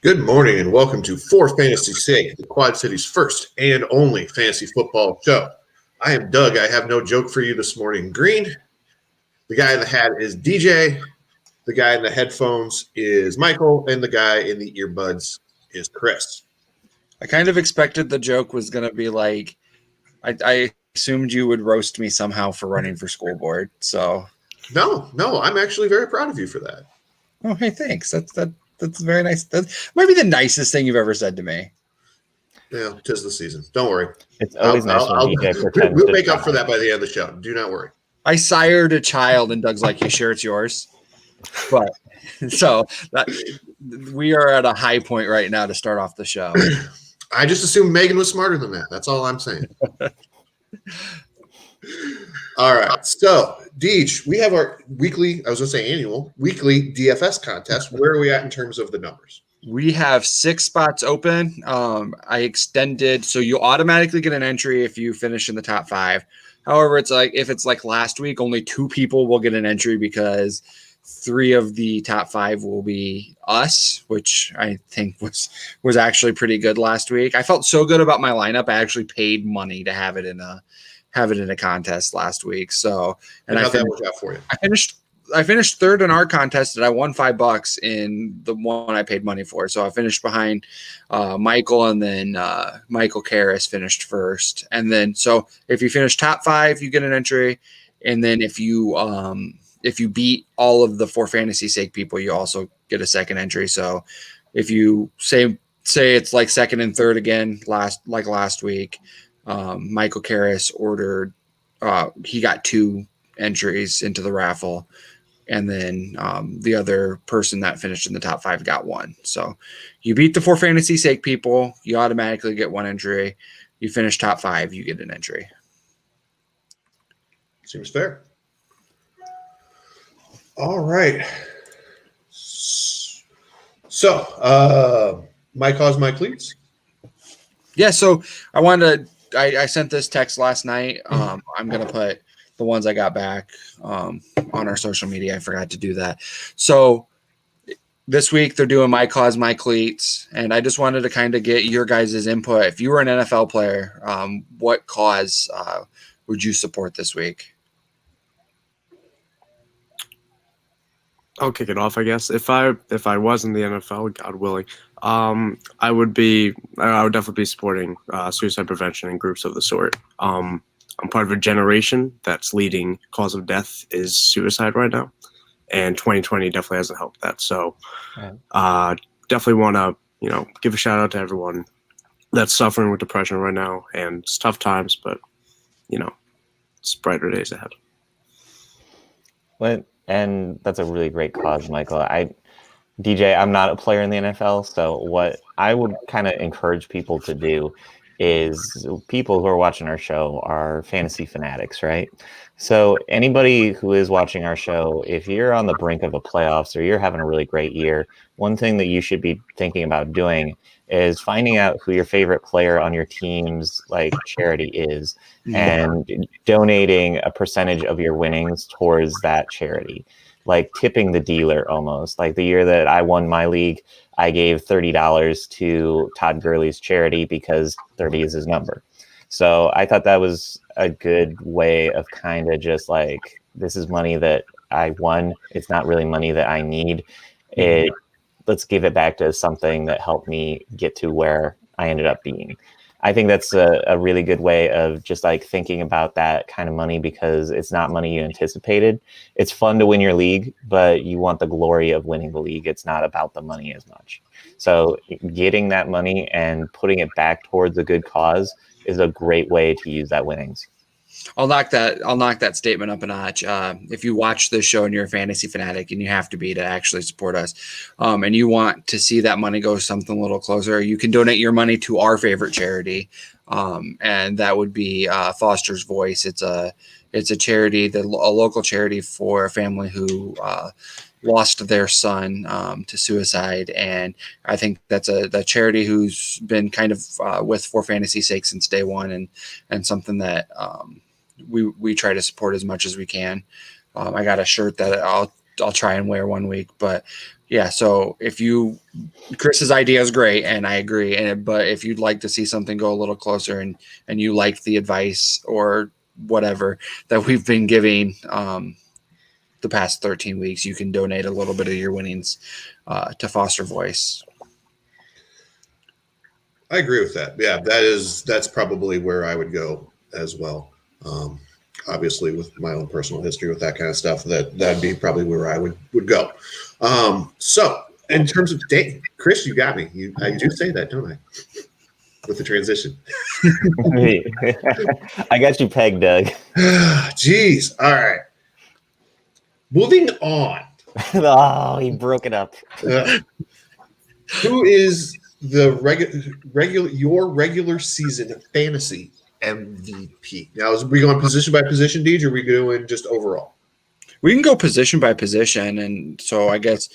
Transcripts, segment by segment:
Good morning and welcome to For Fantasy's Sake, the Quad City's first and only fantasy football show. I am Doug. I have no joke for you this morning. Green, the guy in the hat is DJ, the guy in the headphones is Michael, and the guy in the earbuds is Chris. I kind of expected the joke was going to be like, I assumed you would roast me somehow for running for school board. So No, I'm actually very proud of you for that. Oh, hey, thanks. That's very nice. That might be the nicest thing you've ever said to me. Yeah, 'tis the season. Don't worry. It's always nice when DJ pretends. We'll make up for that by the end of the show. Do not worry. I sired a child, and Doug's like, "You sure it's yours?" But so we are at a high point right now to start off the show. I just assumed Megan was smarter than that. That's all I'm saying. All right. So, Deej, we have our annual weekly DFS contest. Where are we at in terms of the numbers? We have 6 spots open. I extended, so you automatically get an entry if you finish in the top 5. However, it's like if it's like last week, only 2 people will get an entry because 3 of the top 5 will be us, which I think was actually pretty good last week. I felt so good about my lineup. I actually paid money to have it in a contest last week. So, and how'd that work out for you? I finished third in our contest, and I won $5 in the one I paid money for. So I finished behind Michael, and then Michael Karras finished first. And then, so if you finish top 5, you get an entry. And then if you beat all of the For Fantasy's Sake people, you also get a second entry. So if you say it's like second and third again, last week, Michael Karras ordered, he got 2 entries into the raffle. And then the other person that finished in the top 5 got 1. So you beat the For Fantasy's Sake people, you automatically get 1 entry. You finish top 5, you get an entry. Seems fair. All right. So, my cause, my cleats. Yeah, so I sent this text last night. I'm going to put the ones I got back on our social media. I forgot to do that. So this week they're doing my cause, my cleats. And I just wanted to kind of get your guys' input. If you were an NFL player, what cause would you support this week? I'll kick it off, I guess. If I was in the NFL, God willing, I would definitely be supporting suicide prevention and groups of the sort. I'm part of a generation that's leading cause of death is suicide right now, and 2020 definitely hasn't helped that. So, definitely want to give a shout out to everyone that's suffering with depression right now, and it's tough times, but it's brighter days ahead. And that's a really great cause, Michael. DJ, I'm not a player in the NFL, so what I would kind of encourage people to do is people who are watching our show are fantasy fanatics, right? So anybody who is watching our show, if you're on the brink of a playoffs or you're having a really great year, one thing that you should be thinking about doing is finding out who your favorite player on your team's charity is and donating a percentage of your winnings towards that charity, like tipping the dealer almost. Like the year that I won my league, I gave $30 to Todd Gurley's charity because 30 is his number. So I thought that was a good way of kind of just like, this is money that I won. It's not really money that I need. Let's give it back to something that helped me get to where I ended up being. I think that's a really good way of just like thinking about that kind of money, because it's not money you anticipated. It's fun to win your league, but you want the glory of winning the league. It's not about the money as much. So getting that money and putting it back towards a good cause is a great way to use that winnings. I'll knock that statement up a notch. If you watch this show and you're a fantasy fanatic, and you have to be to actually support us, and you want to see that money go something a little closer, you can donate your money to our favorite charity, and that would be Foster's Voice. It's a charity, a local charity for a family who lost their son to suicide, and I think that's a charity who's been kind of with For Fantasy's Sake since day one, and something that we try to support as much as we can. I got a shirt that I'll try and wear one week. But yeah, so Chris's idea is great, and I agree. But if you'd like to see something go a little closer, and you like the advice or whatever that we've been giving the past 13 weeks, you can donate a little bit of your winnings to Foster Voice. I agree with that. Yeah, that's probably where I would go as well. Obviously, with my own personal history with that kind of stuff, that'd be probably where I would go. So, in terms of dating, Chris, you got me. I do say that, don't I? With the transition. I got you pegged, Doug. Jeez. All right. Moving on. Oh, he broke it up. Who is the your regular season fantasy MVP? Now, is we going position by position, Deej, or are we doing just overall? We can go position by position, and so I guess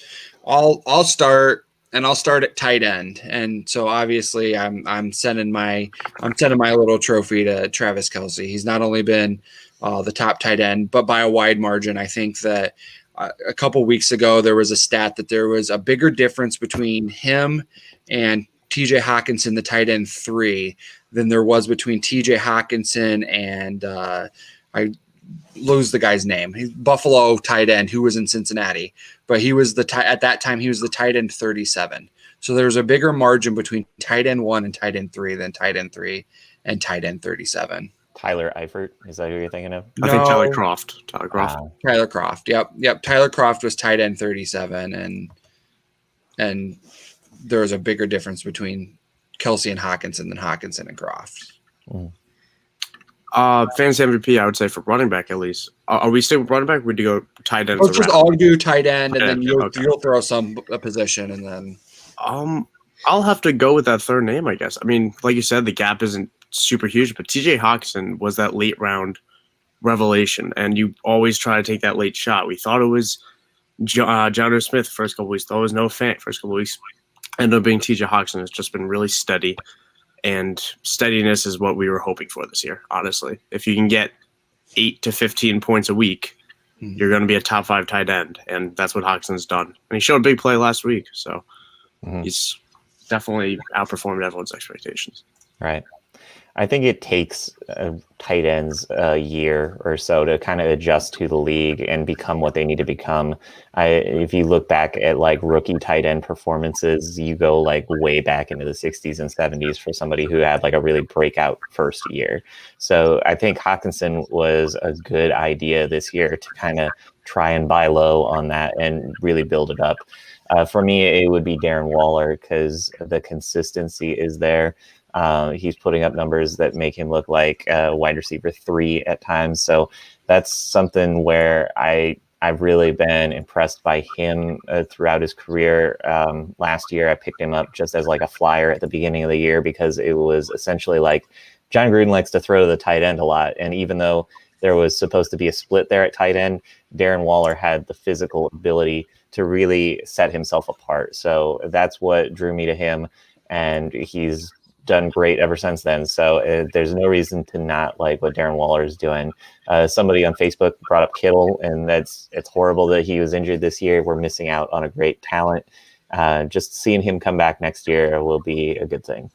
I'll start, and I'll start at tight end. And so obviously, I'm sending my little trophy to Travis Kelce. He's not only been the top tight end, but by a wide margin. I think that a couple weeks ago there was a stat that there was a bigger difference between him and TJ Hawkinson, the tight end 3, than there was between TJ Hawkinson and I lose the guy's name. He's Buffalo tight end who was in Cincinnati, but he was at that time he was the tight end 37. So there was a bigger margin between tight end 1 and tight end 3 than tight end 3 and tight end 37. Tyler Eifert, is that who you're thinking of? I think Tyler Croft. Tyler Croft. Wow. Tyler Croft. Yep. Tyler Croft was tight end 37, and there was a bigger difference between Kelce and Hawkinson than Hawkinson and Croft. Fantasy MVP, I would say for running back at least. Are we still with running back? Would you go tight end? Let's just all do tight end, and then you'll throw a position, and then. I'll have to go with that third name, I guess. I mean, like you said, the gap isn't super huge, but TJ Hawkinson was that late round revelation, and you always try to take that late shot. We thought it was Jonnu Smith first couple weeks. Thought it was Noah Fant first couple weeks. Ended up being TJ Hawkinson. Has just been really steady, and steadiness is what we were hoping for this year. Honestly, if you can get 8 to 15 points a week, you're going to be a top 5 tight end, and that's what Hawkinson's done. And he showed a big play last week, so he's definitely outperformed everyone's expectations. Right. I think it takes tight ends a year or so to kind of adjust to the league and become what they need to become. If you look back at like rookie tight end performances, you go like way back into the 60s and 70s for somebody who had like a really breakout first year. So I think Hawkinson was a good idea this year to kind of try and buy low on that and really build it up. For me, it would be Darren Waller because the consistency is there. He's putting up numbers that make him look like a wide receiver 3 at times. So that's something where I've really been impressed by him throughout his career. Last year, I picked him up just as like a flyer at the beginning of the year because it was essentially like John Gruden likes to throw to the tight end a lot. And even though there was supposed to be a split there at tight end, Darren Waller had the physical ability to really set himself apart. So that's what drew me to him. And he's done great ever since then. So there's no reason to not like what Darren Waller is doing. Somebody on Facebook brought up Kittle, and it's horrible that he was injured this year. We're missing out on a great talent. Just seeing him come back next year will be a good thing.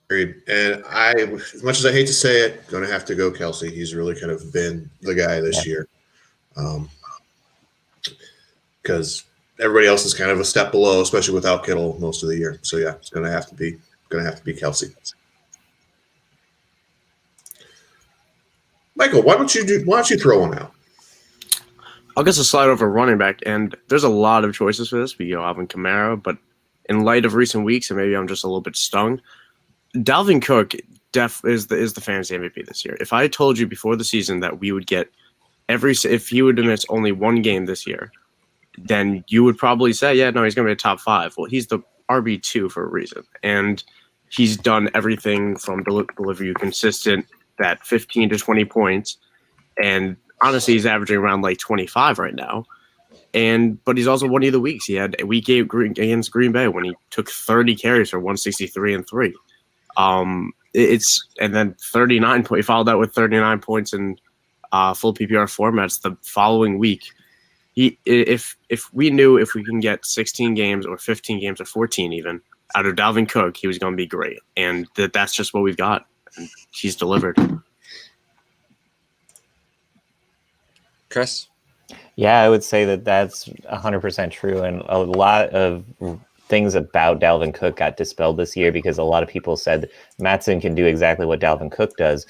Agreed. And as much as I hate to say it, going to have to go Kelce. He's really kind of been the guy this year. Because everybody else is kind of a step below, especially without Kittle most of the year. So yeah, it's going to have to be Kelce. Michael, why don't you throw one out? I'll guess a slide over running back, and there's a lot of choices for this. We go Alvin Kamara, but in light of recent weeks, and maybe I'm just a little bit stung, Dalvin Cook is the fantasy MVP this year. If I told you before the season that we would get if he would miss only one game this year, then you would probably say, yeah, no, he's going to be a top 5. Well, he's the RB2 for a reason. And he's done everything from deliver you consistent, that 15 to 20 points. And honestly, he's averaging around like 25 right now. But he's also won either weeks. He had a week 8 against Green Bay when he took 30 carries for 163 and 3. And then 39 he followed that with 39 points in full PPR formats the following week. If we knew if we can get 16 games or 15 games or 14 even out of Dalvin Cook, he was going to be great. And that's just what we've got. And he's delivered. Chris? Yeah, I would say that that's 100% true. And a lot of things about Dalvin Cook got dispelled this year because a lot of people said Mattson can do exactly what Dalvin Cook does.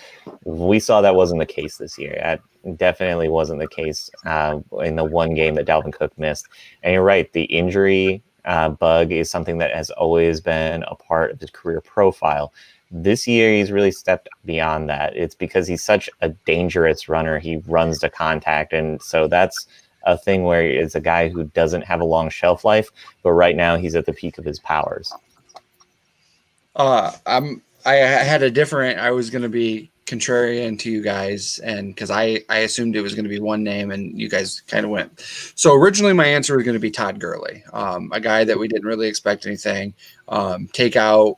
We saw that wasn't the case this year. That definitely wasn't the case in the one game that Dalvin Cook missed. And you're right, the injury bug is something that has always been a part of his career profile. This year, he's really stepped beyond that. It's because he's such a dangerous runner. He runs to contact. And so that's a thing where it's a guy who doesn't have a long shelf life, but right now he's at the peak of his powers. I was going to be contrarian to you guys, and because I assumed it was going to be one name, and you guys kind of went. So originally my answer was going to be Todd Gurley, a guy that we didn't really expect anything. Take out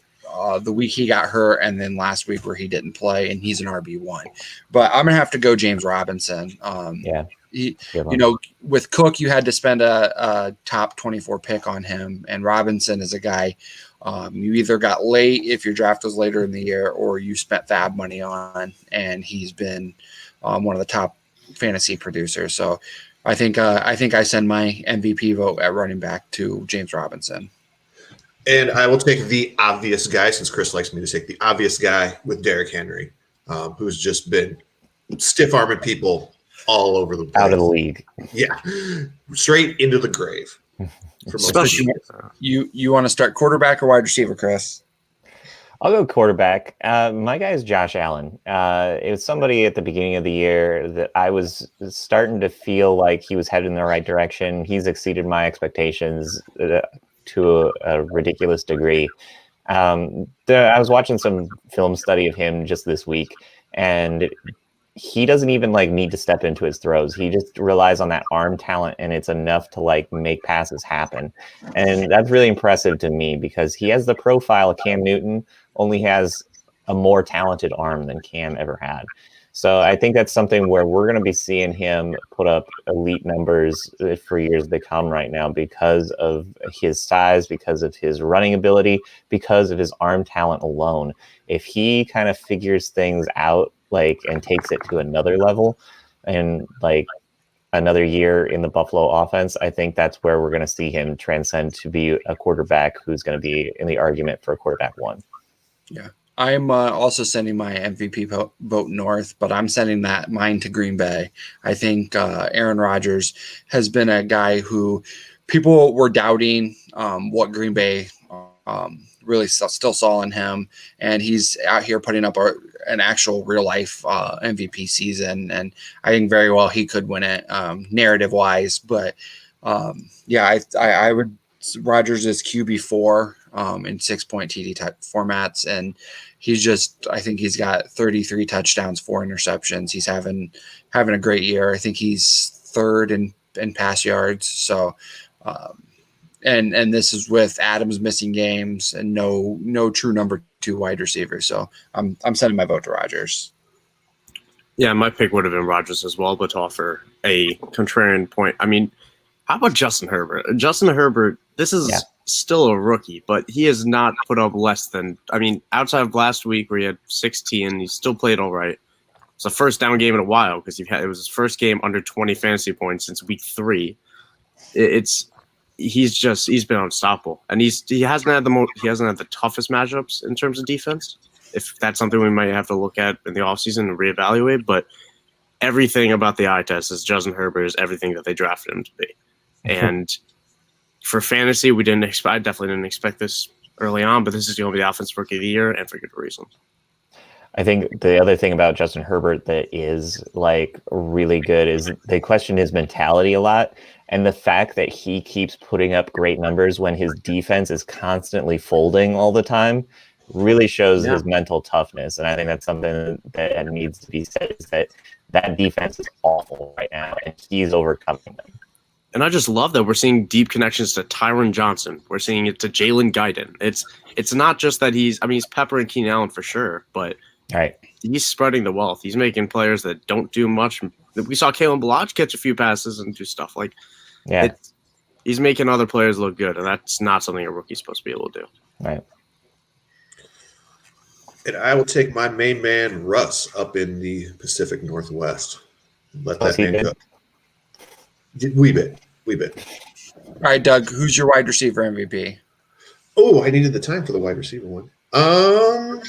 the week he got hurt, and then last week where he didn't play, and he's an RB1. But I'm gonna have to go James Robinson. With Cook, you had to spend a top 24 pick on him, and Robinson is a guy you either got late if your draft was later in the year, or you spent fab money on, and he's been one of the top fantasy producers. So I think I send my MVP vote at running back to James Robinson. And I will take the obvious guy, since Chris likes me to take the obvious guy, with Derrick Henry, who's just been stiff-arming people all over the place. Out of the league. Yeah. Straight into the grave. Especially you want to start quarterback or wide receiver, Chris? I'll go quarterback. My guy is Josh Allen. It was somebody at the beginning of the year that I was starting to feel like he was headed in the right direction. He's exceeded my expectations to a ridiculous degree. I was watching some film study of him just this week, and he doesn't even need to step into his throws. He just relies on that arm talent, and it's enough to make passes happen. And that's really impressive to me because he has the profile of Cam Newton, only has a more talented arm than Cam ever had. So I think that's something where we're going to be seeing him put up elite numbers for years to come right now because of his size, because of his running ability, because of his arm talent alone. If he kind of figures things out and takes it to another level and another year in the Buffalo offense, I think that's where we're going to see him transcend to be a quarterback who's going to be in the argument for a quarterback one. Yeah. I'm also sending my MVP vote north, but I'm sending mine to Green Bay. I think Aaron Rodgers has been a guy who people were doubting what Green Bay really still saw in him, and he's out here putting up an actual real life MVP season, and I think very well he could win it narrative wise. But I would. Rodgers is QB4 in 6-point TD type formats, and I think he's got 33 touchdowns, 4 interceptions. He's having a great year. I think he's third in pass yards. So, and this is with Adams missing games and no true number 2 wide receiver. So I'm sending my vote to Rodgers. Yeah, my pick would have been Rodgers as well, but to offer a contrarian point, I mean, how about Justin Herbert? Justin Herbert, this is still a rookie, but he has not put up less than, outside of last week where he had 16, he still played all right. It's the first down game in a while because it was his first game under 20 fantasy points since week 3. He's been unstoppable, and he hasn't had the toughest matchups in terms of defense. If that's something we might have to look at in the offseason and reevaluate, but everything about the eye test is Justin Herbert is everything that they drafted him to be. And for fantasy, I definitely didn't expect this early on, but this is going to be the offensive rookie of the year, and for good reason. I think the other thing about Justin Herbert that is really good is they question his mentality a lot. And the fact that he keeps putting up great numbers when his defense is constantly folding all the time really shows his mental toughness. And I think that's something that needs to be said, is that defense is awful right now, and he's overcoming them. And I just love that we're seeing deep connections to Tyron Johnson. We're seeing it to Jalen Guyton. It's not just that he's Pepper and Keenan Allen for sure, but All right. He's spreading the wealth. He's making players that don't do much. We saw Kalen Balaj catch a few passes and do stuff like. Yeah. He's making other players look good, and that's not something a rookie's supposed to be able to do. Right. And I will take my main man, Russ, up in the Pacific Northwest. Let that man go. Wee bit. All right, Doug, who's your wide receiver MVP? Oh, I needed the time for the wide receiver one. I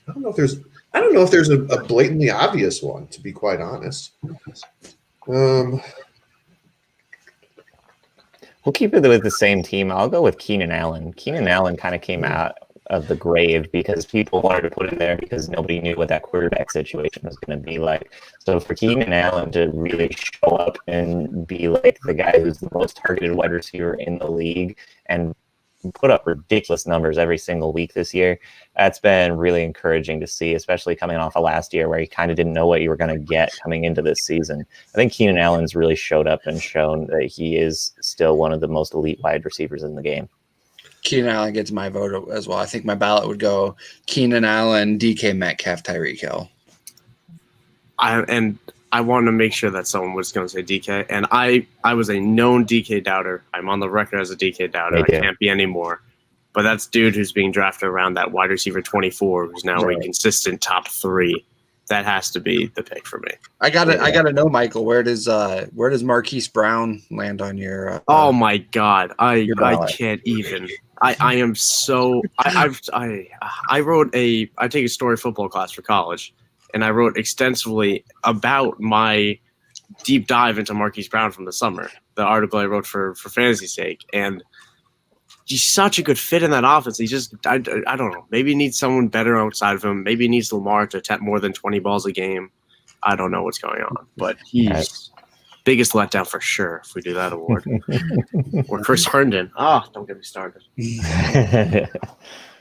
don't know if there's a blatantly obvious one, to be quite honest. We'll keep it with the same team. I'll go with Keenan Allen. Keenan Allen kind of came out of the grave because people wanted to put him there because nobody knew what that quarterback situation was going to be like. So for Keenan Allen to really show up and be like the guy who's the most targeted wide receiver in the league and put up ridiculous numbers every single week this year, that's been really encouraging to see, especially coming off of last year where you kind of didn't know what you were going to get coming into this season. I think Keenan Allen's really showed up and shown that he is still one of the most elite wide receivers in the game. Keenan Allen gets my vote as well. I think my ballot would go Keenan Allen, DK Metcalf, Tyreek Hill. I wanted to make sure that someone was going to say DK, and I was a known DK doubter. I'm on the record as a DK doubter. I can't be anymore. But that's dude who's being drafted around that wide receiver 24, who's now a consistent top 3. That has to be the pick for me. I gotta know, Michael. Where does Marquise Brown land on your? Oh my God, I can't even. I am so. I take a story football class for college, and I wrote extensively about my deep dive into Marquise Brown from the summer. The article I wrote for Fantasy's sake, and he's such a good fit in that offense. He just, I don't know. Maybe he needs someone better outside of him. Maybe he needs Lamar to attempt more than 20 balls a game. I don't know what's going on, but he's biggest letdown for sure if we do that award. Or Chris Herndon. Don't get me started.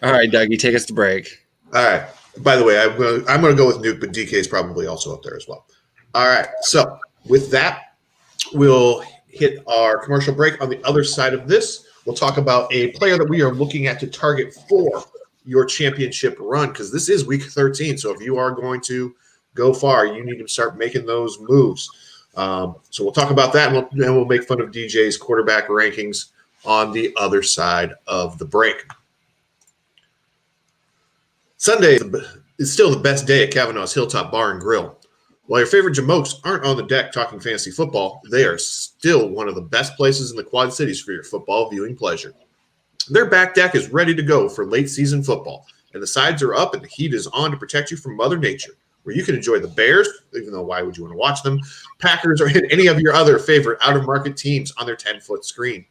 All right, Dougie, take us to break. All right. By the way, I'm going to go with Nuke, but DK is probably also up there as well. All right. So with that, we'll hit our commercial break. On the other side of this, we'll talk about a player that we are looking at to target for your championship run, because this is week 13. So if you are going to go far, you need to start making those moves. So we'll talk about that, and we'll make fun of DJ's quarterback rankings on the other side of the break. Sunday is still the best day at Kavanaugh's Hilltop Bar and Grill. While your favorite jamokes aren't on the deck talking fantasy football, they are still one of the best places in the Quad Cities for your football viewing pleasure. Their back deck is ready to go for late season football, and the sides are up and the heat is on to protect you from Mother Nature, where you can enjoy the Bears, even though why would you want to watch them, Packers, or any of your other favorite out-of-market teams on their 10-foot screen.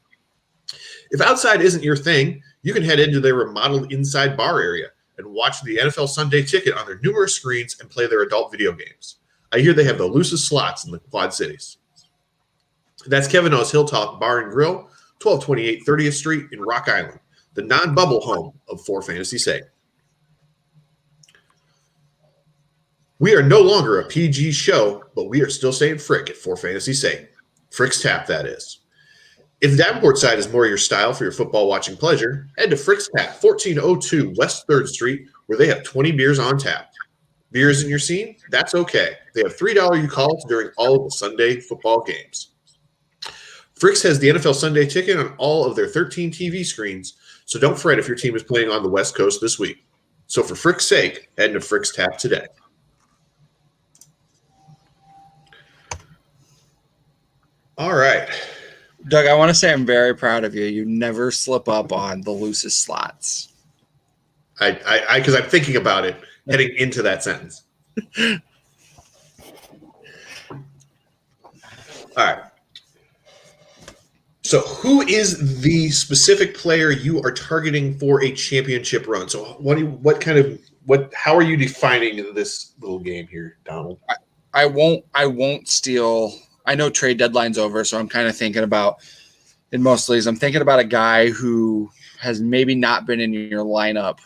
If outside isn't your thing, you can head into their remodeled inside bar area and watch the NFL Sunday Ticket on their numerous screens and play their adult video games. I hear they have the loosest slots in the Quad Cities. That's Kavanaugh's Hilltop Bar and Grill, 1228 30th Street in Rock Island, the non-bubble home of For Fantasy's Sake. We are no longer a PG show, but we are still saying frick at For Fantasy's Sake. Frick's Tap, that is. If the Davenport side is more your style for your football watching pleasure, head to Frick's Tap, 1402 West 3rd Street, where they have 20 beers on tap. Beers in your scene? That's okay. They have $3 you calls during all of the Sunday football games. Frick's has the NFL Sunday Ticket on all of their 13 TV screens, so don't fret if your team is playing on the West Coast this week. So for Frick's sake, head to Frick's Tap today. All right. Doug, I want to say I'm very proud of you. You never slip up on the loosest slots. Because I'm thinking about it heading into that sentence. All right. So who is the specific player you are targeting for a championship run? So how are you defining this little game here, Donald? I won't steal. I know trade deadline's over, so I'm kind of thinking about, in most leagues, I'm thinking about a guy who has maybe not been in your lineup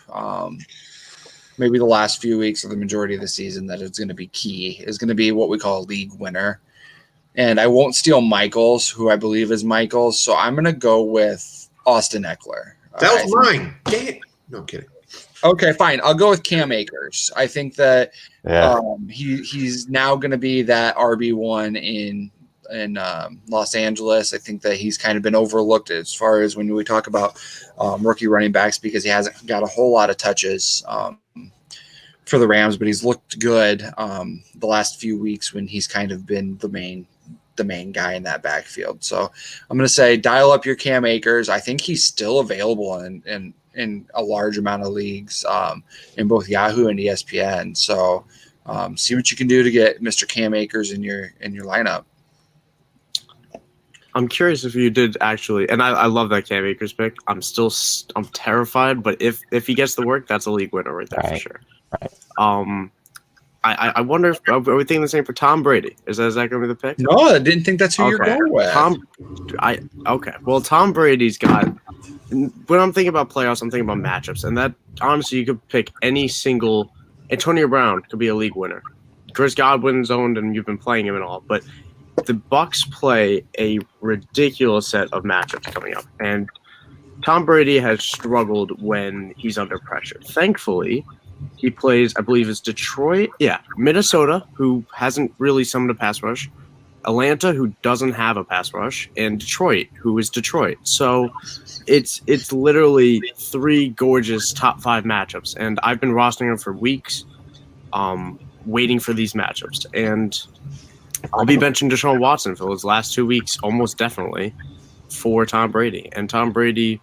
maybe the last few weeks or the majority of the season, that is going to be key, is going to be what we call a league winner. And I won't steal Michael's, who I believe is Michael's, so I'm going to go with Austin Eckler. That was mine. Dang it. No, I'm kidding. Okay, fine. I'll go with Cam Akers. I think that Yeah. he's now going to be that RB1 in Los Angeles. I think that he's kind of been overlooked as far as when we talk about rookie running backs because he hasn't got a whole lot of touches for the Rams, but he's looked good the last few weeks when he's kind of been the main guy in that backfield. So I'm going to say dial up your Cam Akers. I think he's still available in a large amount of leagues in both Yahoo and ESPN. So see what you can do to get Mr. Cam Akers in your lineup. I'm curious if you did actually, and I love that Cam Akers pick. I'm terrified, but if he gets the work, that's a league winner right there for sure. Right. I wonder if are we thinking the same for Tom Brady? Is that going to be the pick? No, I didn't think that's who you're going with. Well, Tom Brady's got. When I'm thinking about playoffs, I'm thinking about matchups, and that honestly, you could pick any single. Antonio Brown could be a league winner. Chris Godwin's owned, and you've been playing him and all, but the Bucs play a ridiculous set of matchups coming up, and Tom Brady has struggled when he's under pressure. Thankfully, he plays, I believe it's Detroit. Yeah, Minnesota, who hasn't really summoned a pass rush. Atlanta, who doesn't have a pass rush. And Detroit, who is Detroit. So it's literally 3 gorgeous top 5 matchups. And I've been rostering them for weeks, waiting for these matchups. And I'll be benching Deshaun Watson for those last 2 weeks, almost definitely, for Tom Brady. And Tom Brady,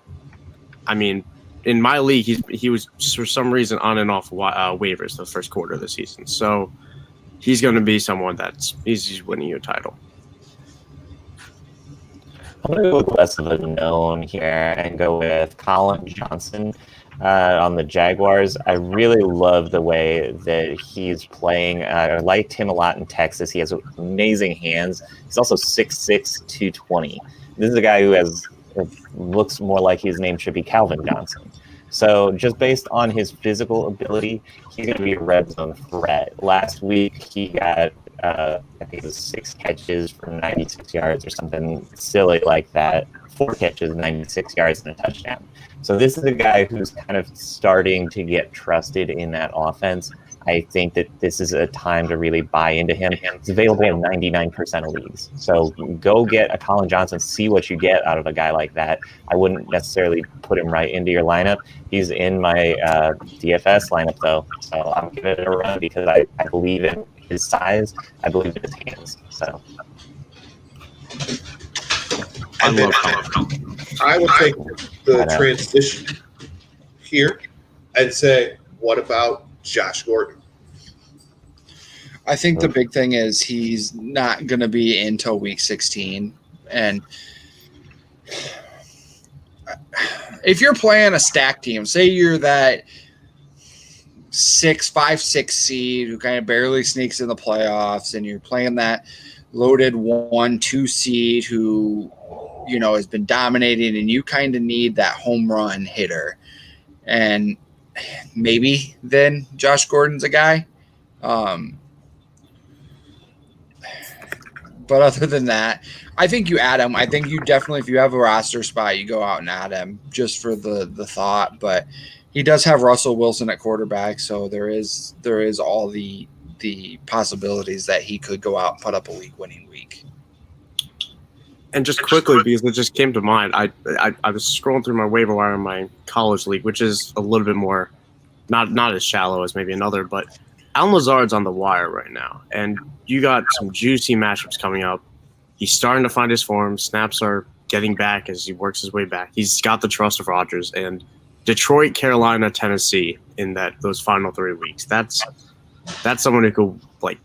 I mean, in my league, he was for some reason on and off waivers the first quarter of the season. So he's going to be someone he's winning you a title. I'm going to go with less of a known here and go with Colin Johnson on the Jaguars. I really love the way that he's playing. I liked him a lot in Texas. He has amazing hands. He's also 6'6", 220. This is a guy who looks more like his name should be Calvin Johnson. So just based on his physical ability, he's going to be a red zone threat. Last week, he got, I think it was 6 catches for 96 yards or something silly like that. 4 catches, 96 yards, and a touchdown. So this is a guy who's kind of starting to get trusted in that offense. I think that this is a time to really buy into him. He's available in 99% of leagues. So go get a Colin Johnson, see what you get out of a guy like that. I wouldn't necessarily put him right into your lineup. He's in my DFS lineup, though. So I'm giving it a run because I believe in his size. I believe in his hands. So I will take the transition here and say, what about Josh Gordon? I think the big thing is he's not going to be until week 16. And if you're playing a stack team, say you're that 5-6 seed who kind of barely sneaks in the playoffs, and you're playing that loaded 1-2 seed who, you know, has been dominating, and you kind of need that home run hitter. And maybe then Josh Gordon's a guy. But other than that, I think you add him. I think you definitely, if you have a roster spot, you go out and add him just for the thought. But he does have Russell Wilson at quarterback, so there is all the possibilities that he could go out and put up a league-winning week. And just quickly, because it just came to mind, I was scrolling through my waiver wire in my college league, which is a little bit more, not as shallow as maybe another, but Allen Lazard's on the wire right now, and you got some juicy matchups coming up. He's starting to find his form. Snaps are getting back as he works his way back. He's got the trust of Rodgers, and Detroit, Carolina, Tennessee in those final 3 weeks. That's someone who could like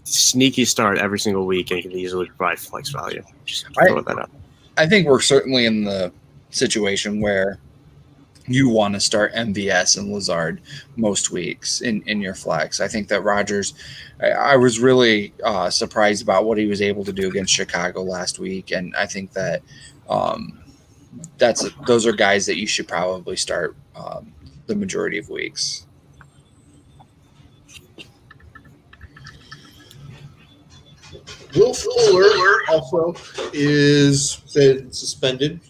sneaky start every single week and can easily provide flex value. Just throw that up. I think we're certainly in the situation where you want to start MVS and Lazard most weeks in your flex. I think that Rodgers, I was really surprised about what he was able to do against Chicago last week, and I think that those are guys that you should probably start the majority of weeks. Will Fuller also is suspended.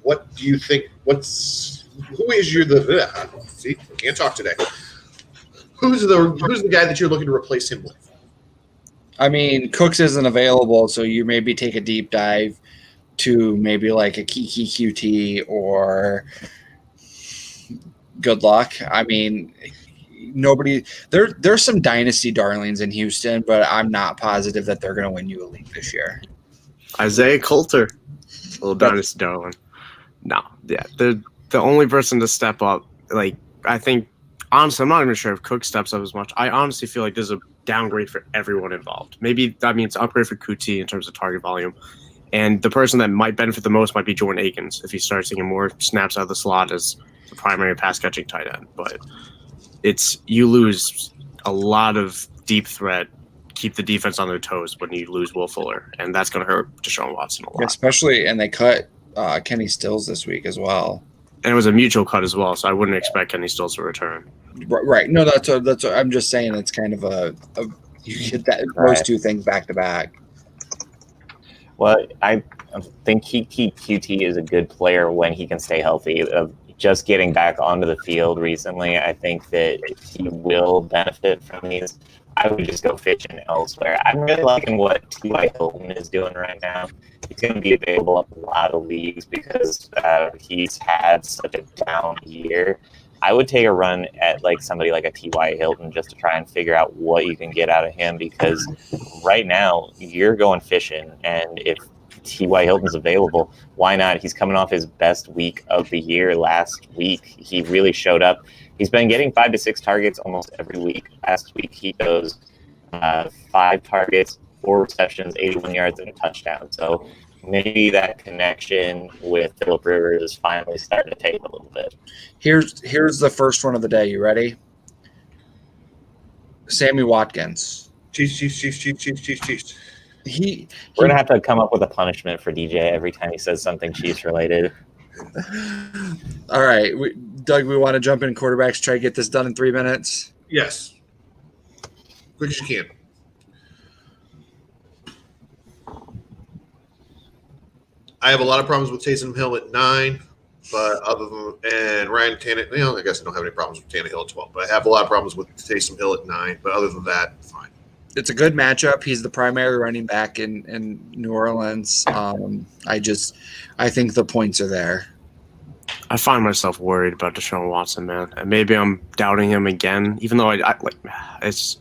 What do you think? What's who is your see, can't talk today. Who's the guy that you're looking to replace him with? I mean, Cooks isn't available, so you maybe take a deep dive to maybe like a Kiki QT or good luck. I mean, there's some dynasty darlings in Houston, but I'm not positive that they're going to win you a league this year. Isaiah Coulter, little dynasty darling. No, yeah, the only person to step up. Like, I think honestly, I'm not even sure if Cook steps up as much. I honestly feel like there's a downgrade for everyone involved. Maybe that means upgrade for QT in terms of target volume. And the person that might benefit the most might be Jordan Akins if he starts taking more snaps out of the slot as the primary pass catching tight end. But you lose a lot of deep threat, keep the defense on their toes when you lose Will Fuller, and that's going to hurt Deshaun Watson a lot. Especially, and they cut Kenny Stills this week as well. And it was a mutual cut as well, so I wouldn't expect Kenny Stills to return. Right. No, that's what I'm just saying. It's kind of you get those two things back to back. Well, I think QT is a good player when he can stay healthy. Just getting back onto the field recently, I think that he will benefit from these. I would just go fishing elsewhere. I'm really liking what T.Y. Hilton is doing right now. He's going to be available in a lot of leagues because he's had such a down year. I would take a run at like somebody like a T.Y. Hilton just to try and figure out what you can get out of him, because right now you're going fishing, and if T.Y. Hilton's available, why not? He's coming off his best week of the year last week. He really showed up. He's been getting 5 to 6 targets almost every week. Last week he goes 5 targets, 4 receptions, 81 yards, and a touchdown. So maybe that connection with Phillip Rivers is finally starting to take a little bit. Here's the first one of the day. You ready? Sammy Watkins. Chiefs. We're going to have to come up with a punishment for DJ every time he says something Chiefs related. All right. Doug, we want to jump in quarterbacks, try to get this done in 3 minutes? Yes. Quick as you can. I have a lot of problems with Taysom Hill at 9, but and Ryan Tannehill, I guess I don't have any problems with Tannehill at 12, but I have a lot of problems with Taysom Hill at 9, but other than that, fine. It's a good matchup. He's the primary running back in New Orleans. I think the points are there. I find myself worried about Deshaun Watson, man. And maybe I'm doubting him again, even though it's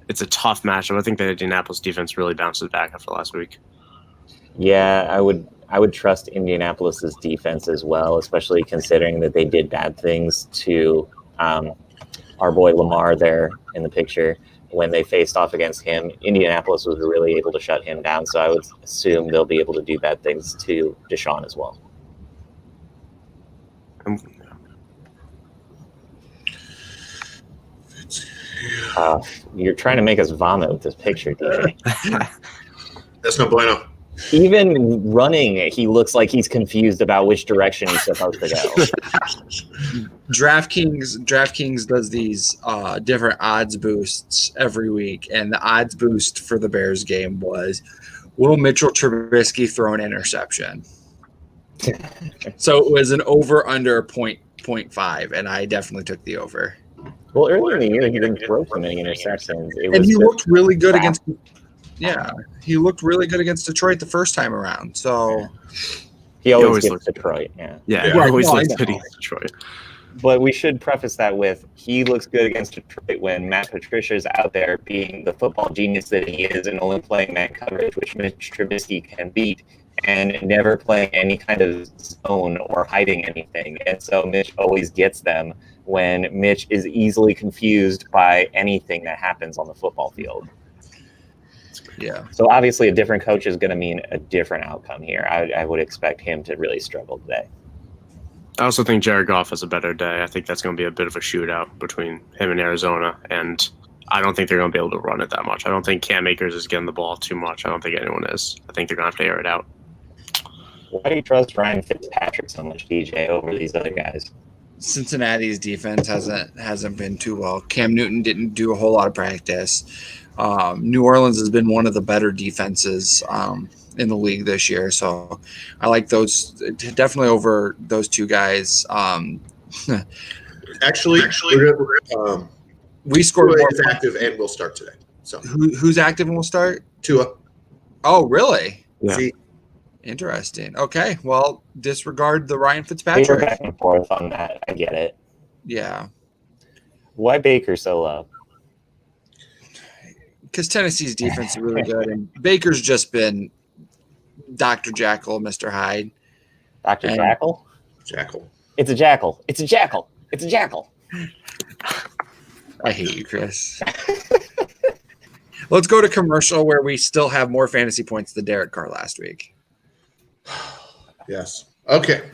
a tough matchup. I think the Indianapolis defense really bounces back after last week. Yeah, I would trust Indianapolis's defense as well, especially considering that they did bad things to our boy Lamar there in the picture. When they faced off against him, Indianapolis was really able to shut him down. So I would assume they'll be able to do bad things to Deshaun as well. You're trying to make us vomit with this picture, DJ. That's no bueno. Even running, he looks like he's confused about which direction he's supposed to go. DraftKings does these different odds boosts every week, and the odds boost for the Bears game was, will Mitchell Trubisky throw an interception? So it was an over-under 0.5, and I definitely took the over. Well, earlier in the year, he didn't throw too many interceptions. And he looked really good against he looked really good against Detroit the first time around. So he always gets Detroit. He always looks good against Detroit. But we should preface that with, he looks good against Detroit when Matt Patricia's out there being the football genius that he is and only playing man coverage, which Mitch Trubisky can beat, and never playing any kind of zone or hiding anything. And so Mitch always gets them when Mitch is easily confused by anything that happens on the football field. Yeah. So obviously a different coach is going to mean a different outcome here. I would expect him to really struggle today. I also think Jared Goff has a better day. I think that's going to be a bit of a shootout between him and Arizona, and I don't think they're going to be able to run it that much. I don't think Cam Akers is getting the ball too much. I don't think anyone is. I think they're going to have to air it out. Why do you trust Ryan Fitzpatrick so much, DJ, over these other guys? Cincinnati's defense hasn't been too well. Cam Newton didn't do a whole lot of practice. New Orleans has been one of the better defenses in the league this year. So I like those definitely over those two guys. Actually, we scored Tua more is active and will start today. So who's active and will start? Tua. Oh, really? Yeah. See, Interesting. Okay, well, disregard the Ryan They were Fitzpatrick. back and forth on that. I get it. Yeah, Why Baker so low? because Tennessee's defense is really good, and Baker's just been Dr. Jackal, Mr. Hyde. Dr. And- Jackal? Jackal. It's a jackal. It's a jackal. It's a jackal. I hate you, Chris. Let's go to commercial where we still have more fantasy points than Derek Carr last week. Yes. Okay.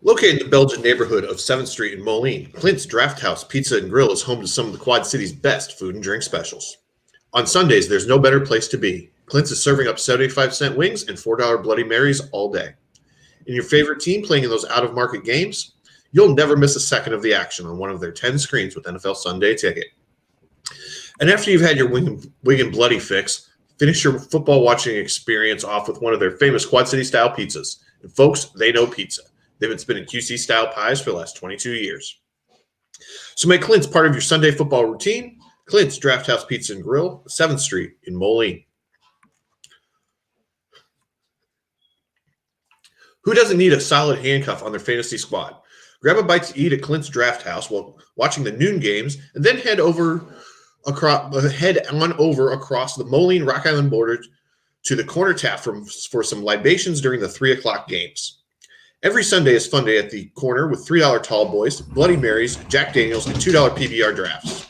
Located in the Belgian neighborhood of 7th Street in Moline, Clint's Drafthouse Pizza and Grill is home to some of the Quad City's best food and drink specials. On Sundays, there's no better place to be. Clint's is serving up 75-cent wings and $4 Bloody Marys all day. And your favorite team playing in those out-of-market games? You'll never miss a second of the action on one of their 10 screens with NFL Sunday Ticket. And after you've had your wing and bloody fix, finish your football watching experience off with one of their famous Quad City-style pizzas. And folks, they know pizza. They've been spinning QC-style pies for the last 22 years. So make Clint's part of your Sunday football routine. Clint's Drafthouse Pizza and Grill, 7th Street in Moline. Who doesn't need a solid handcuff on their fantasy squad? Grab a bite to eat at Clint's Drafthouse while watching the noon games, and then head on over across the Moline Rock Island border to the corner tap for some libations during the 3 o'clock games. Every Sunday is fun day at the corner with $3 tall boys, Bloody Marys, Jack Daniels, and $2 PBR drafts.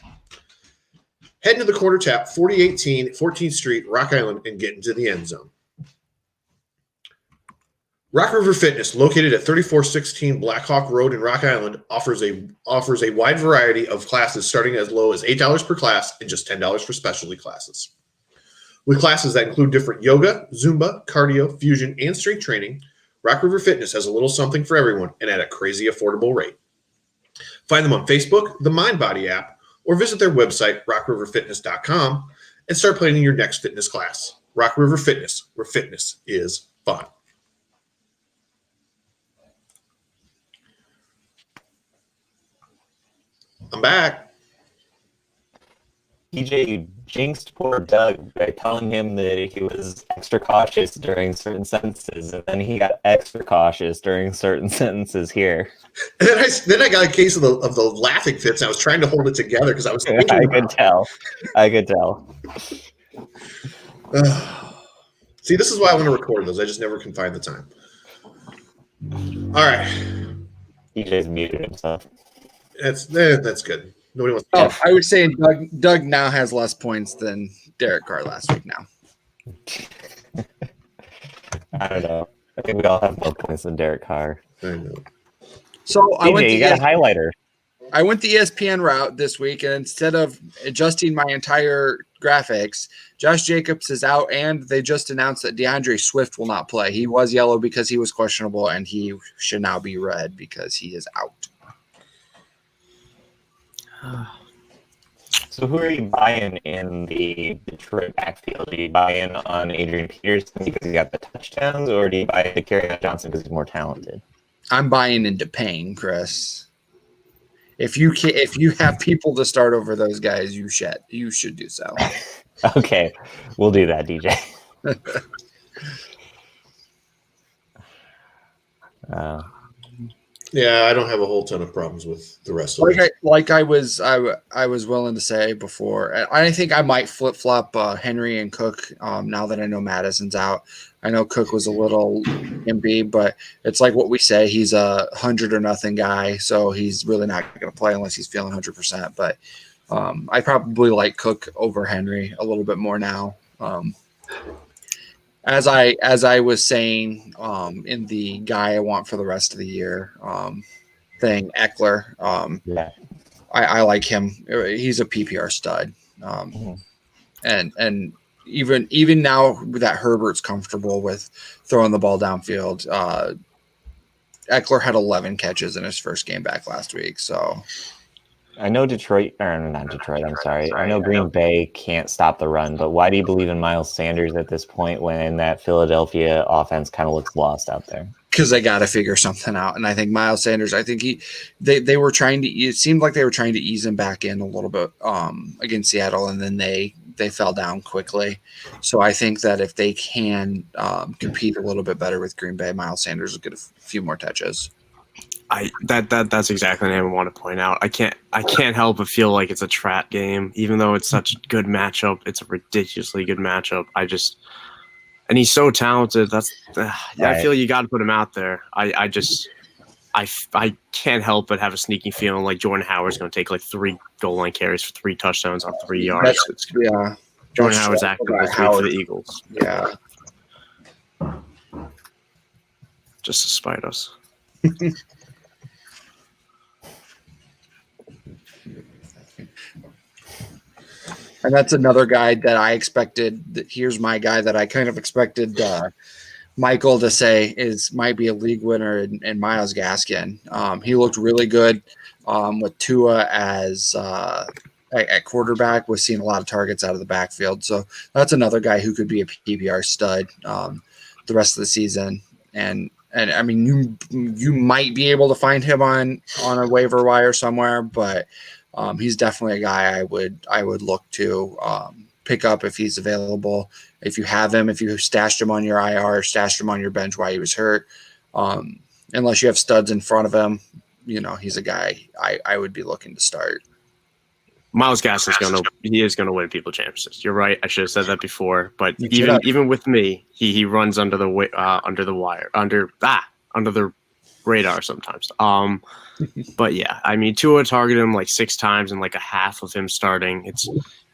Head into the corner tap, 4018 14th Street, Rock Island, and get into the end zone. Rock River Fitness, located at 3416 Black Hawk Road in Rock Island, offers a wide variety of classes starting as low as $8 per class and just $10 for specialty classes. With classes that include different yoga, Zumba, cardio, fusion, and strength training, Rock River Fitness has a little something for everyone and at a crazy affordable rate. Find them on Facebook, the MindBody app, or visit their website, rockriverfitness.com, and start planning your next fitness class. Rock River Fitness, where fitness is fun. I'm back. DJ, you jinxed poor Doug by telling him that he was extra cautious during certain sentences, and then he got extra cautious during certain sentences here. And then I got a case of the laughing fits. And I was trying to hold it together because I was thinking I could tell. See, this is why I want to record those. I just never can find the time. All right. DJ's muted himself. That's good. Nobody wants to Oh, I would say Doug now has less points than Derek Carr last week now. I don't know. I think we all have more points than Derek Carr. I know. So DJ, you got a highlighter. I went the ESPN route this week, and instead of adjusting my entire graphics, Josh Jacobs is out, and they just announced that DeAndre Swift will not play. He was yellow because he was questionable, and he should now be red because he is out. So who are you buying in the Detroit backfield? Do you buy in on Adrian Peterson because he got the touchdowns, or do you buy into Kerryon Johnson because he's more talented? I'm buying into Payne, Chris. If you have people to start over those guys, you should do so. Okay, we'll do that, DJ. Yeah, I don't have a whole ton of problems with the rest of it. I was willing to say before. I think I might flip flop Henry and Cook now that I know Madison's out. I know Cook was a little MB, but it's like what we say. He's a 100 or nothing guy, so he's really not going to play unless he's feeling 100%. But I probably like Cook over Henry a little bit more now. As I was saying in the guy I want for the rest of the year thing, Eckler. Yeah. I like him. He's a PPR stud. And even now that Herbert's comfortable with throwing the ball downfield, Eckler had 11 catches in his first game back last week. So I know Detroit, or not Detroit, I'm sorry. I know Green Bay can't stop the run, but why do you believe in Miles Sanders at this point when that Philadelphia offense kind of looks lost out there? Because they got to figure something out. And I think Miles Sanders, I think they were trying to, it seemed like they were trying to ease him back in a little bit against Seattle, and then they fell down quickly. So I think that if they can compete a little bit better with Green Bay, Miles Sanders will get a few more touches. That's exactly what I want to point out. I can't help but feel like it's a trap game, even though it's such a good matchup. It's a ridiculously good matchup. And he's so talented. Right. I feel you got to put him out there. I can't help but have a sneaky feeling like Jordan Howard's going to take like 3 goal line carries for 3 touchdowns on 3 yards. Jordan Howard's active this week for the Eagles. Yeah, just to spite us. and that's another guy that I expected. Here's my guy that I kind of expected Michael to say might be a league winner in Myles Gaskin. He looked really good with Tua as at quarterback, was seeing a lot of targets out of the backfield. So that's another guy who could be a PPR stud the rest of the season. And I mean, you might be able to find him on a waiver wire somewhere, but he's definitely a guy I would look to pick up if he's available. If you have him, if you stashed him on your IR, stashed him on your bench while he was hurt, unless you have studs in front of him, he's a guy I would be looking to start. Myles Gaskin is going to win people championships. You're right. I should have said that before, but even with me, he runs under the radar sometimes. But yeah, I mean, Tua targeted him like 6 times and like a half of him starting.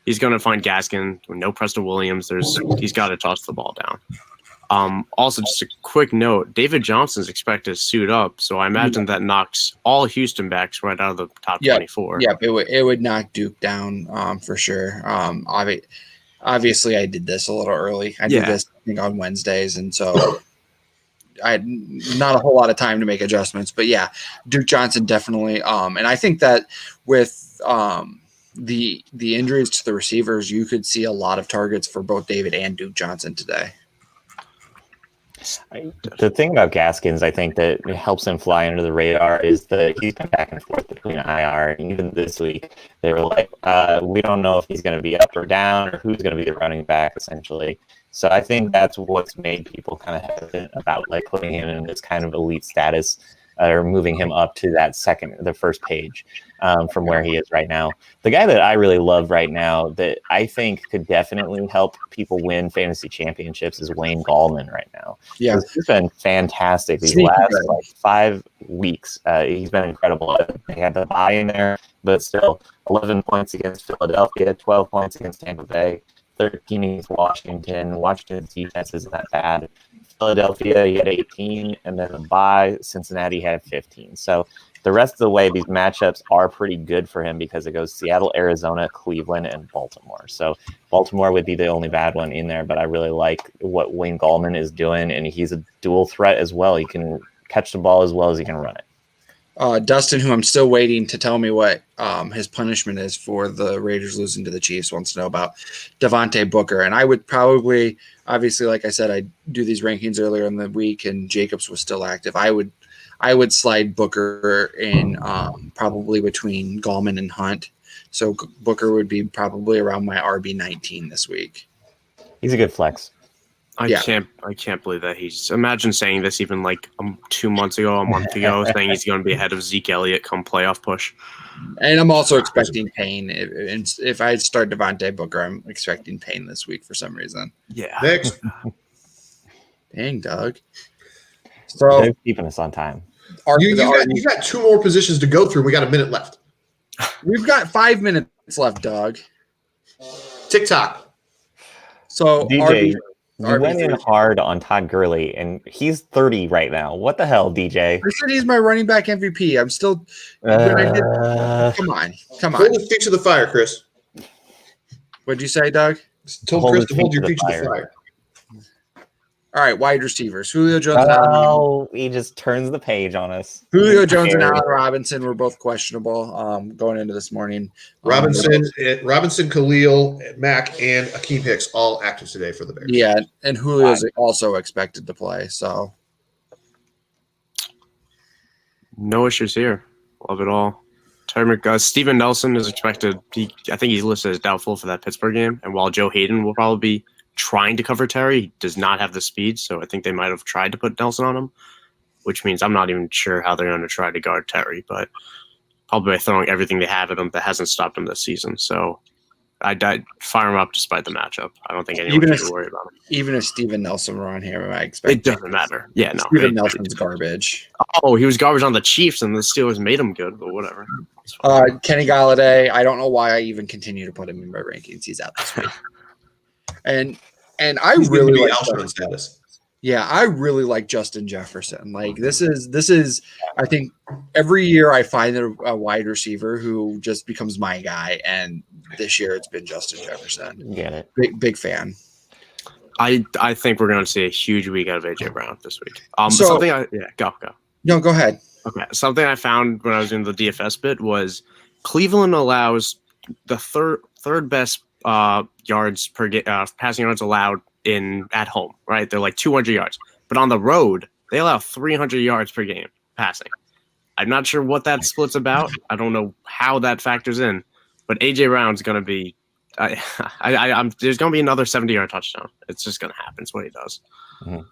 He's going to find Gaskin with no Preston Williams. He's got to toss the ball down. Also, just a quick note, David Johnson's expected to suit up, so I imagine that knocks all Houston backs right out of the top 24. Yeah, it would knock Duke down for sure. Obviously, I did this a little early. I did this I think on Wednesdays, and so I had not a whole lot of time to make adjustments. But yeah, Duke Johnson definitely. And I think that with the injuries to the receivers, you could see a lot of targets for both David and Duke Johnson today. The thing about Gaskins, I think that it helps him fly under the radar is that he's been back and forth between IR. And even this week, they were like, we don't know if he's going to be up or down or who's going to be the running back, essentially. So I think that's what's made people kind of hesitant about like putting him in this kind of elite status or moving him up to the first page from where he is right now. The guy that I really love right now that I think could definitely help people win fantasy championships is Wayne Gallman right now. Yeah. He's been fantastic these last 5 weeks. He's been incredible. They had the bye in there, but still 11 points against Philadelphia, 12 points against Tampa Bay, 13 against Washington. Washington's defense isn't that bad. Philadelphia, he had 18, and then the bye, Cincinnati had 15. So the rest of the way, these matchups are pretty good for him because it goes Seattle, Arizona, Cleveland, and Baltimore. So Baltimore would be the only bad one in there, but I really like what Wayne Gallman is doing, and he's a dual threat as well. He can catch the ball as well as he can run it. Dustin, who I'm still waiting to tell me what his punishment is for the Raiders losing to the Chiefs, wants to know about Devontae Booker. And I would probably, obviously, like I said, I do these rankings earlier in the week, and Jacobs was still active. I would slide Booker in probably between Gallman and Hunt. So Booker would be probably around my RB19 this week. He's a good flex. I can't believe that imagine saying this even like 2 months ago, a month ago, saying he's going to be ahead of Zeke Elliott come playoff push. And I'm also expecting Payne. If I start Devontae Booker, I'm expecting Payne this week for some reason. Yeah. Next. Dang, Doug. So they're keeping us on time. You got 2 more positions to go through. We got a minute left. We've got 5 minutes left, Doug. TikTok. So DJ, you went in hard on Todd Gurley, and he's 30 right now. What the hell, DJ? I said he's my running back MVP. I'm still. Come on. Hold his feet to the fire, Chris. What'd you say, Doug? Told Chris to hold your feet to the fire. All right, wide receivers. Julio Jones and Allen. Oh, he just turns the page on us. Julio Jones and Scary. Allen Robinson were both questionable going into this morning. Robinson, Khalil, Mack, and Akeem Hicks all active today for the Bears. Yeah, and Julio's also expected to play. So No issues here. Love it all. Steven Nelson is expected. I think he's listed as doubtful for that Pittsburgh game. And while Joe Hayden will probably be trying to cover Terry, he does not have the speed. So I think they might have tried to put Nelson on him, which means I'm not even sure how they're going to try to guard Terry, but probably by throwing everything they have at him that hasn't stopped him this season. So I'd fire him up despite the matchup. I don't think anyone should worry about him. Even if Steven Nelson were on here, I expect it doesn't matter. Yeah, no. Steven Nelson's garbage. Oh, he was garbage on the Chiefs, and the Steelers made him good, but whatever. Kenny Galladay, I don't know why I even continue to put him in my rankings. He's out this week. And I He's really like Alshon status. Yeah, I really like Justin Jefferson. Like this is I think every year I find a wide receiver who just becomes my guy, and this year it's been Justin Jefferson. Get it. Big fan. I think we're going to see a huge week out of AJ Brown this week. Go. No, go ahead. Okay, something I found when I was in the DFS bit was Cleveland allows the third best yards per passing yards allowed at home, right? They're like 200 yards. But on the road, they allow 300 yards per game passing. I'm not sure what that split's about. I don't know how that factors in. But AJ Brown's going to be there's going to be another 70-yard touchdown. It's just going to happen. It's what he does. Mm-hmm.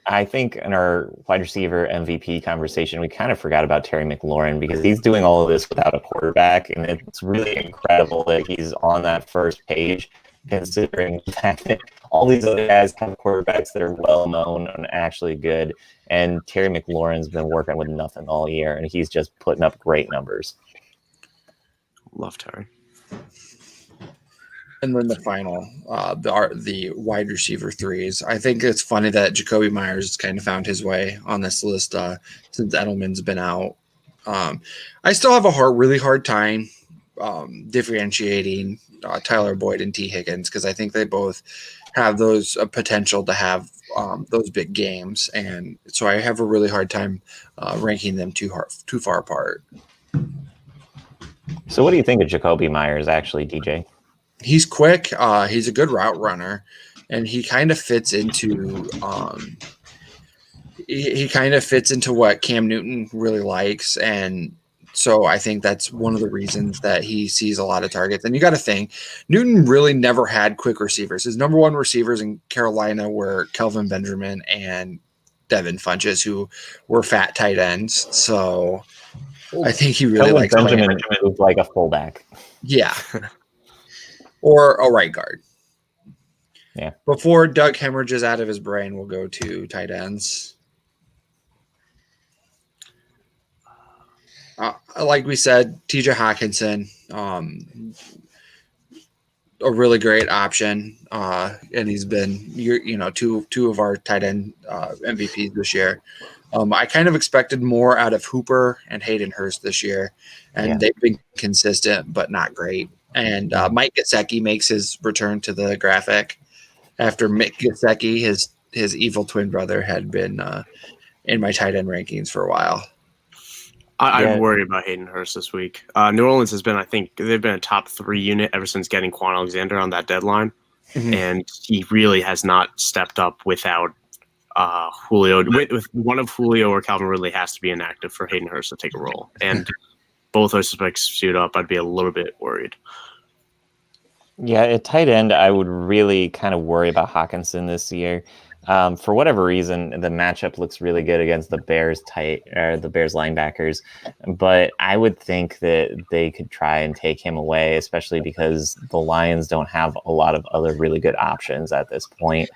I think in our wide receiver MVP conversation, we kind of forgot about Terry McLaurin because he's doing all of this without a quarterback. And it's really incredible that he's on that first page, considering the fact that all these other guys have quarterbacks that are well-known and actually good. And Terry McLaurin's been working with nothing all year, and he's just putting up great numbers. Love Terry. And then the final, the wide receiver threes. I think it's funny that Jacoby Myers kind of found his way on this list since Edelman's been out. I still have a really hard time differentiating Tyler Boyd and T. Higgins because I think they both have those potential to have those big games, and so I have a really hard time ranking them too far apart. So what do you think of Jacoby Myers, actually, DJ? He's quick. He's a good route runner, and he kind of fits into he kind of fits into what Cam Newton really likes, and so I think that's one of the reasons that he sees a lot of targets. And you got to think, Newton really never had quick receivers. His number one receivers in Carolina were Kelvin Benjamin and Devin Funchess, who were fat tight ends. So I think he really likes Benjamin moved like a fullback. Yeah. Or a right guard. Yeah. Before Doug hemorrhages out of his brain, we'll go to tight ends. Like we said, TJ Hawkinson, a really great option, and he's been two of our tight end MVPs this year. I kind of expected more out of Hooper and Hayden Hurst this year, and they've been consistent but not great. And Mike Gesicki makes his return to the graphic after Mick Gesicki, his evil twin brother, had been in my tight end rankings for a while. I'm worried about Hayden Hurst this week. New Orleans has been, I think, they've been a top 3 unit ever since getting Quan Alexander on that deadline. Mm-hmm. And he really has not stepped up without Julio. With one of Julio or Calvin Ridley has to be inactive for Hayden Hurst to take a role. And both those suspects suit up, I'd be a little bit worried. Yeah, at tight end, I would really kind of worry about Hawkinson this year. For whatever reason, the matchup looks really good against the Bears the Bears linebackers, but I would think that they could try and take him away, especially because the Lions don't have a lot of other really good options at this point.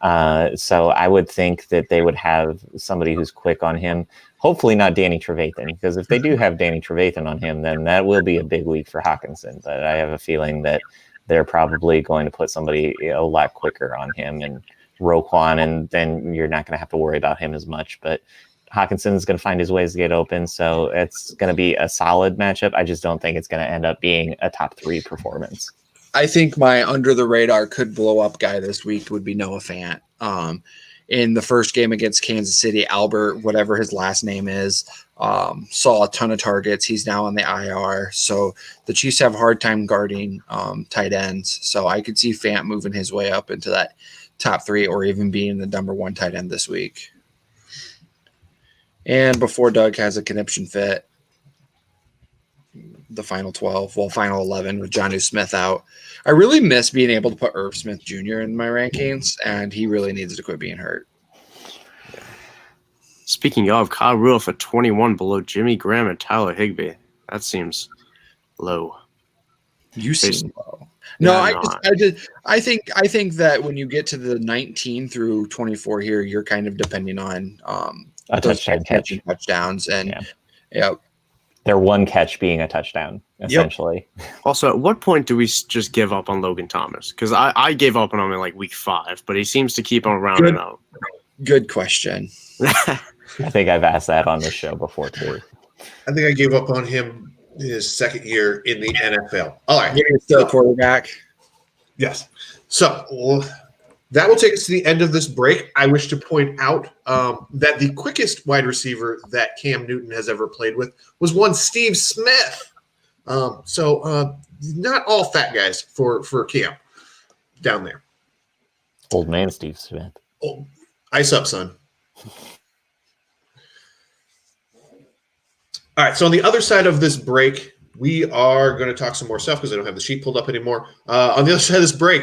So I would think that they would have somebody who's quick on him. Hopefully not Danny Trevathan, because if they do have Danny Trevathan on him, then that will be a big week for Hawkinson. But I have a feeling that they're probably going to put somebody a lot quicker on him and Roquan, and then you're not going to have to worry about him as much. But Hawkinson is going to find his ways to get open, so it's going to be a solid matchup. I just don't think it's going to end up being a top 3 performance. I think my under the radar could blow up guy this week would be Noah Fant. In the first game against Kansas City, Albert, whatever his last name is, saw a ton of targets. He's now on the IR. So the Chiefs have a hard time guarding tight ends. So I could see Fant moving his way up into that top 3 or even being the number 1 tight end this week. And before Doug has a conniption fit, the final final 11 with Jonnu Smith out. I really miss being able to put Irv Smith Jr. in my rankings, and he really needs to quit being hurt. Speaking of, Kyle Rudolph at 21 below Jimmy Graham and Tyler Higbee. That seems low. You seem low. No, Yeah, I think that when you get to the 19 through 24 here, you're kind of depending on A touchdown catch. touchdowns, and Yeah. Their one catch being a touchdown, essentially. Yep. Also, at what point do we just give up on Logan Thomas? Because I gave up on him in like week 5, but he seems to keep on rounding out. Good question. I think I've asked that on this show before, too. I think I gave up on him in his second year in the NFL. All right. You're still a quarterback. Yes. So that will take us to the end of this break. I wish to point out that the quickest wide receiver that Cam Newton has ever played with was one Steve Smith. So not all fat guys for Cam down there. Old man Steve Smith. Oh, ice up, son. All right, so on the other side of this break, we are going to talk some more stuff because I don't have the sheet pulled up anymore. On the other side of this break,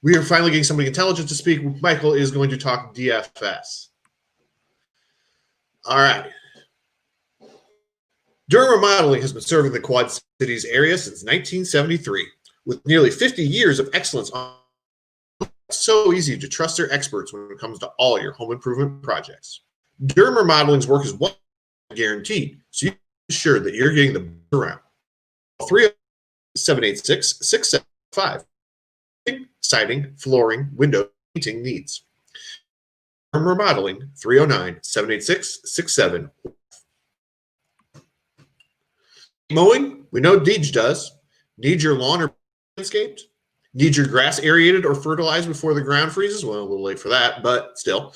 we are finally getting somebody intelligent to speak. Michael is going to talk DFS. All right. Durham Remodeling has been serving the Quad Cities area since 1973. With nearly 50 years of excellence, it's so easy to trust their experts when it comes to all your home improvement projects. Durham Remodeling's work is one guaranteed, so you sure that you're getting the best around. 307-886-675. Siding, flooring, window, painting needs. Remodeling, 309-786-67. Mowing, we know Deej does. Need your lawn or landscaped? Need your grass aerated or fertilized before the ground freezes? Well, a little late for that, but still.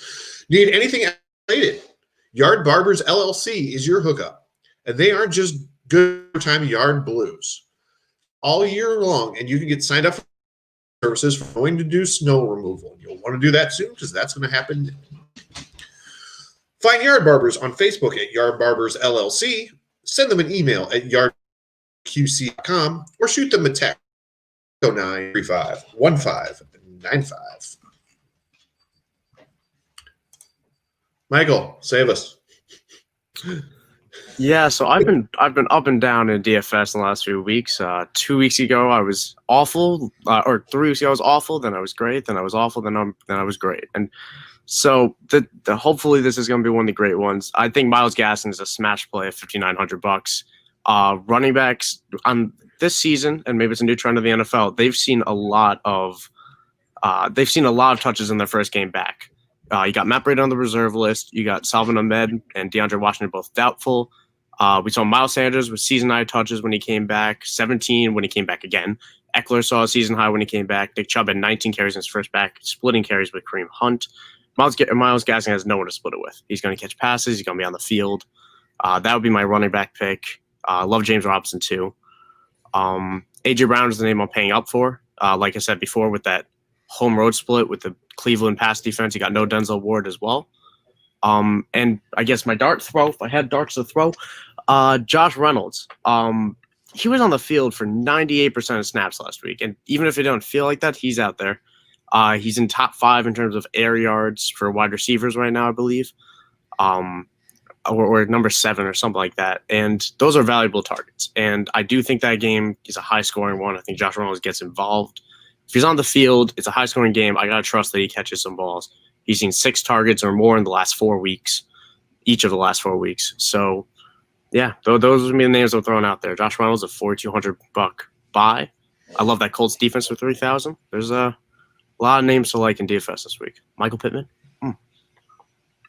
Need anything related? Yard Barbers LLC is your hookup. And they aren't just good time yard blues. All year long, and you can get signed up for services for going to do snow removal. You'll want to do that soon because that's going to happen. Find Yard Barbers on Facebook at Yard Barbers LLC. Send them an email at yardqc.com or shoot them a text 0935-1595. Michael, save us. Yeah, so I've been up and down in DFS in the last few weeks. 2 weeks ago I was awful, or 3 weeks ago I was awful. Then I was great. Then I was awful. Then I was great. And so the hopefully this is going to be one of the great ones. I think Myles Gaskin is a smash play at $5,900. Running backs on this season, and maybe it's a new trend of the NFL. They've seen a lot of touches in their first game back. You got Matt Brady on the reserve list. You got Salvin Ahmed and DeAndre Washington both doubtful. We saw Miles Sanders with season high touches when he came back, 17 when he came back again. Eckler saw a season high when he came back. Nick Chubb had 19 carries in his first back, splitting carries with Kareem Hunt. Myles Gaskin has no one to split it with. He's going to catch passes. He's going to be on the field. That would be my running back pick. I love James Robinson too. A.J. Brown is the name I'm paying up for. Like I said before, with that home road split with the Cleveland pass defense, you got no Denzel Ward as well. And I guess my dart throw, if I had darts to throw, Josh Reynolds. He was on the field for 98% of snaps last week. And even if it don't feel like that, he's out there. He's in top 5 in terms of air yards for wide receivers right now, I believe. Or number 7 or something like that. And those are valuable targets. And I do think that game is a high-scoring one. I think Josh Reynolds gets involved. If he's on the field, it's a high-scoring game. I got to trust that he catches some balls. He's seen 6 targets or more in the last 4 weeks, each of the last 4 weeks. So, yeah, those would be the names I'm throwing out there. Josh Reynolds, a $4,200 buy. I love that Colts defense for $3,000. There's a lot of names to like in DFS this week. Michael Pittman,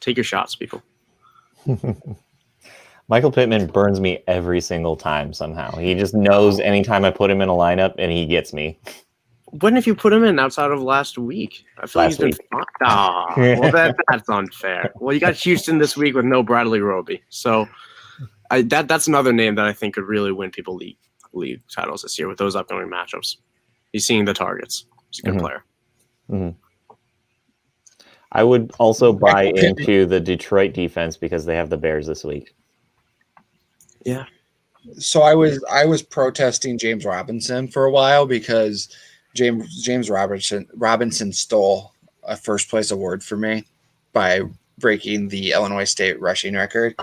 take your shots, people. Michael Pittman burns me every single time somehow. He just knows anytime I put him in a lineup and he gets me. When have you put him in outside of last week? I feel like he's been. Well, that's unfair. Well, you got Houston this week with no Bradley Roby, so that's another name that I think could really win people league titles this year with those upcoming matchups. He's seeing the targets. He's a good player. Mm-hmm. I would also buy into the Detroit defense because they have the Bears this week. Yeah. So I was protesting James Robinson for a while because James Robinson stole a first place award for me by breaking the Illinois State rushing record,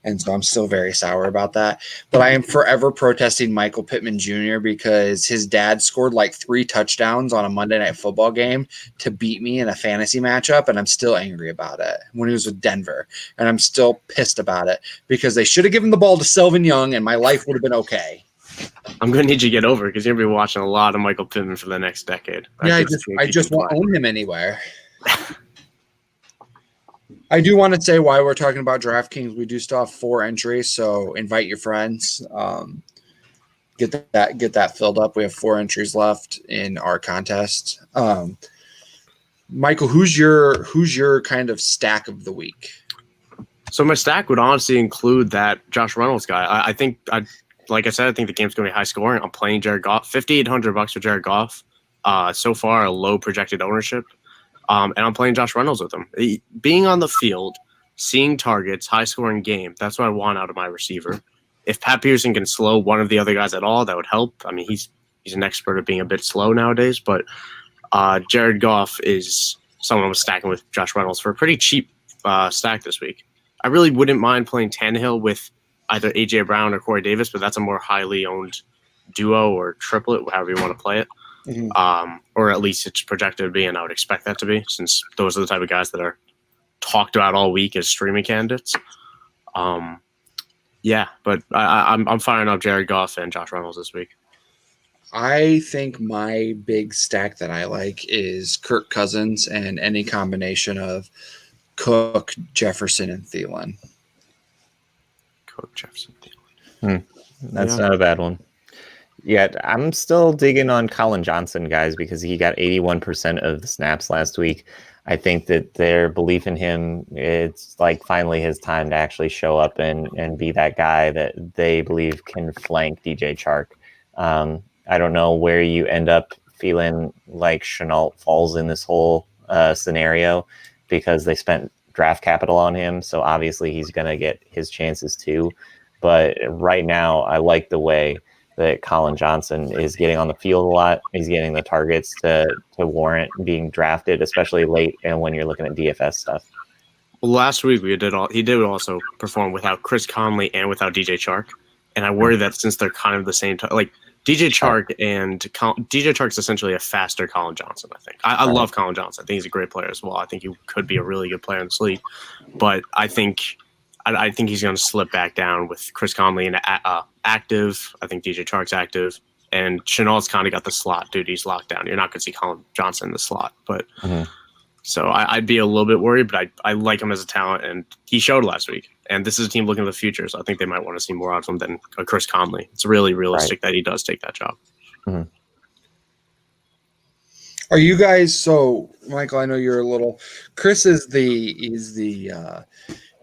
and so I'm still very sour about that. But I am forever protesting Michael Pittman Jr. because his dad scored like 3 touchdowns on a Monday Night Football game to beat me in a fantasy matchup, and I'm still angry about it when he was with Denver, and I'm still pissed about it because they should have given the ball to Sylvan Young, and my life would have been okay. I'm going to need you to get over it because you're going to be watching a lot of Michael Pittman for the next decade. I just won't own him anywhere. I do want to say why we're talking about DraftKings. We do still have 4 entries, so invite your friends. Get that filled up. We have 4 entries left in our contest. Michael, who's your kind of stack of the week? So my stack would honestly include that Josh Reynolds guy. I think like I said, I think the game's going to be high scoring. I'm playing Jared Goff, $5,800 for Jared Goff. So far, a low projected ownership. And I'm playing Josh Reynolds with him. Being on the field, seeing targets, high-scoring game, that's what I want out of my receiver. If Pat Pearson can slow one of the other guys at all, that would help. I mean, he's an expert at being a bit slow nowadays, but Jared Goff is someone I was stacking with Josh Reynolds for a pretty cheap stack this week. I really wouldn't mind playing Tannehill with either A.J. Brown or Corey Davis, but that's a more highly owned duo or triplet, however you want to play it. Mm-hmm. Or at least it's projected to be, and I would expect that to be, since those are the type of guys that are talked about all week as streaming candidates. Yeah, but I'm firing up Jared Goff and Josh Reynolds this week. I think my big stack that I like is Kirk Cousins and any combination of Cook, Jefferson, and Thielen. Cook, Jefferson, Thielen. That's not a bad one. Yeah, I'm still digging on Colin Johnson, guys, because he got 81% of the snaps last week. I think that their belief in him, it's like finally his time to actually show up and be that guy that they believe can flank DJ Chark. I don't know where you end up feeling like Chenault falls in this whole scenario because they spent draft capital on him. So obviously he's going to get his chances too. But right now, I like the way that Colin Johnson is getting on the field a lot. He's getting the targets to warrant being drafted, especially late and when you're looking at DFS stuff. Well, last week he did also perform without Chris Conley and without DJ Chark. And I worry that since they're kind of the same time, like DJ Chark and DJ Chark's essentially a faster Colin Johnson, I think. I love Colin Johnson. I think he's a great player as well. I think he could be a really good player in this league. But I think he's going to slip back down with Chris Conley and active. I think DJ Chark's active. And Chenault's kind of got the slot duties locked down. You're not going to see Colin Johnson in the slot. But so I'd be a little bit worried, but I like him as a talent. And he showed last week. And this is a team looking to the future. So I think they might want to see more out of him than Chris Conley. It's really realistic that he does take that job. Mm-hmm. Are you guys, so Michael, I know you're a little, Chris is the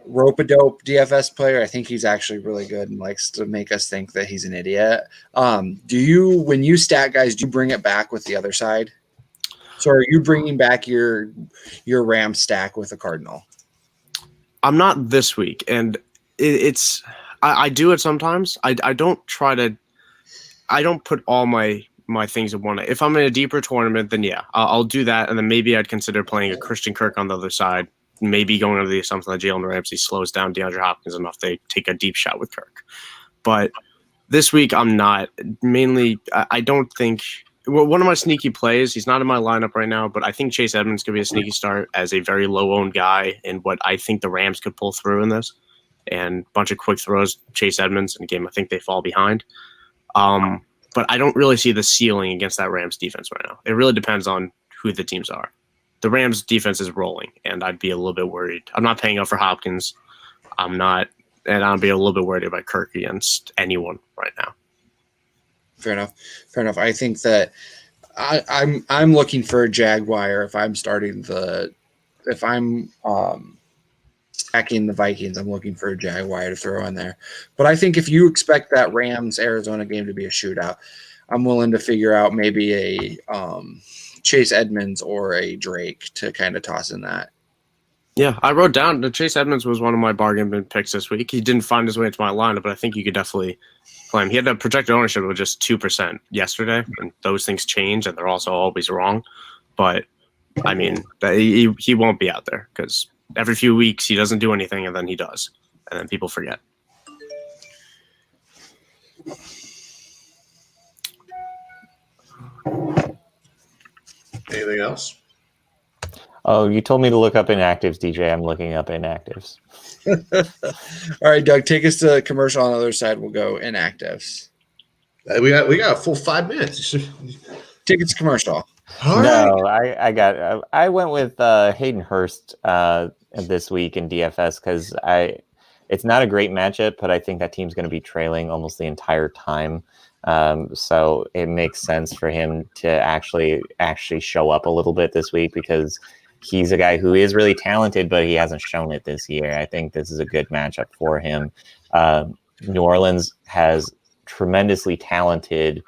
rope-a-dope DFS player. I think he's actually really good and likes to make us think that he's an idiot. Do you, when you stat guys, do you bring it back with the other side? So are you bringing back your Ram stack with a Cardinal? I'm not this week, and I do it sometimes. I don't put all my things in one. If I'm in a deeper tournament, then yeah, I'll do that, and then maybe I'd consider playing a Christian Kirk on the other side. Maybe going under the assumption that Jalen Ramsey slows down DeAndre Hopkins enough they take a deep shot with Kirk. But this week I'm not. Mainly, I don't think. Well, one of my sneaky plays, he's not in my lineup right now, but I think Chase Edmonds could be a sneaky start as a very low-owned guy in what I think the Rams could pull through in this. And a bunch of quick throws, Chase Edmonds in a game I think they fall behind. But I don't really see the ceiling against that Rams defense right now. It really depends on who the teams are. The Rams defense is rolling, and I'd be a little bit worried. I'm not paying up for Hopkins. And I'd be a little bit worried about Kirk against anyone right now. Fair enough. I think that I'm looking for a Jaguar if I'm stacking the Vikings. I'm looking for a Jaguar to throw in there. But I think if you expect that Rams Arizona game to be a shootout, I'm willing to figure out maybe a Chase Edmonds or a Drake to kind of toss in that. Yeah, I wrote down that Chase Edmonds was one of my bargain bin picks this week. He didn't find his way into my lineup, but I think you could definitely play him. He had a projected ownership of just 2% yesterday, and those things change, and they're also always wrong. But, I mean, he won't be out there because every few weeks he doesn't do anything, and then he does. And then people forget. Anything else? Oh, you told me to look up inactives, DJ. I'm looking up inactives. All right, Doug, take us to commercial on the other side. We'll go inactives. We got a full 5 minutes. Take us to commercial. All No, right. I went with Hayden Hurst this week in DFS because it's not a great matchup, but I think that team's going to be trailing almost the entire time. So it makes sense for him to actually show up a little bit this week because he's a guy who is really talented, but he hasn't shown it this year. I think this is a good matchup for him. New Orleans has tremendously talented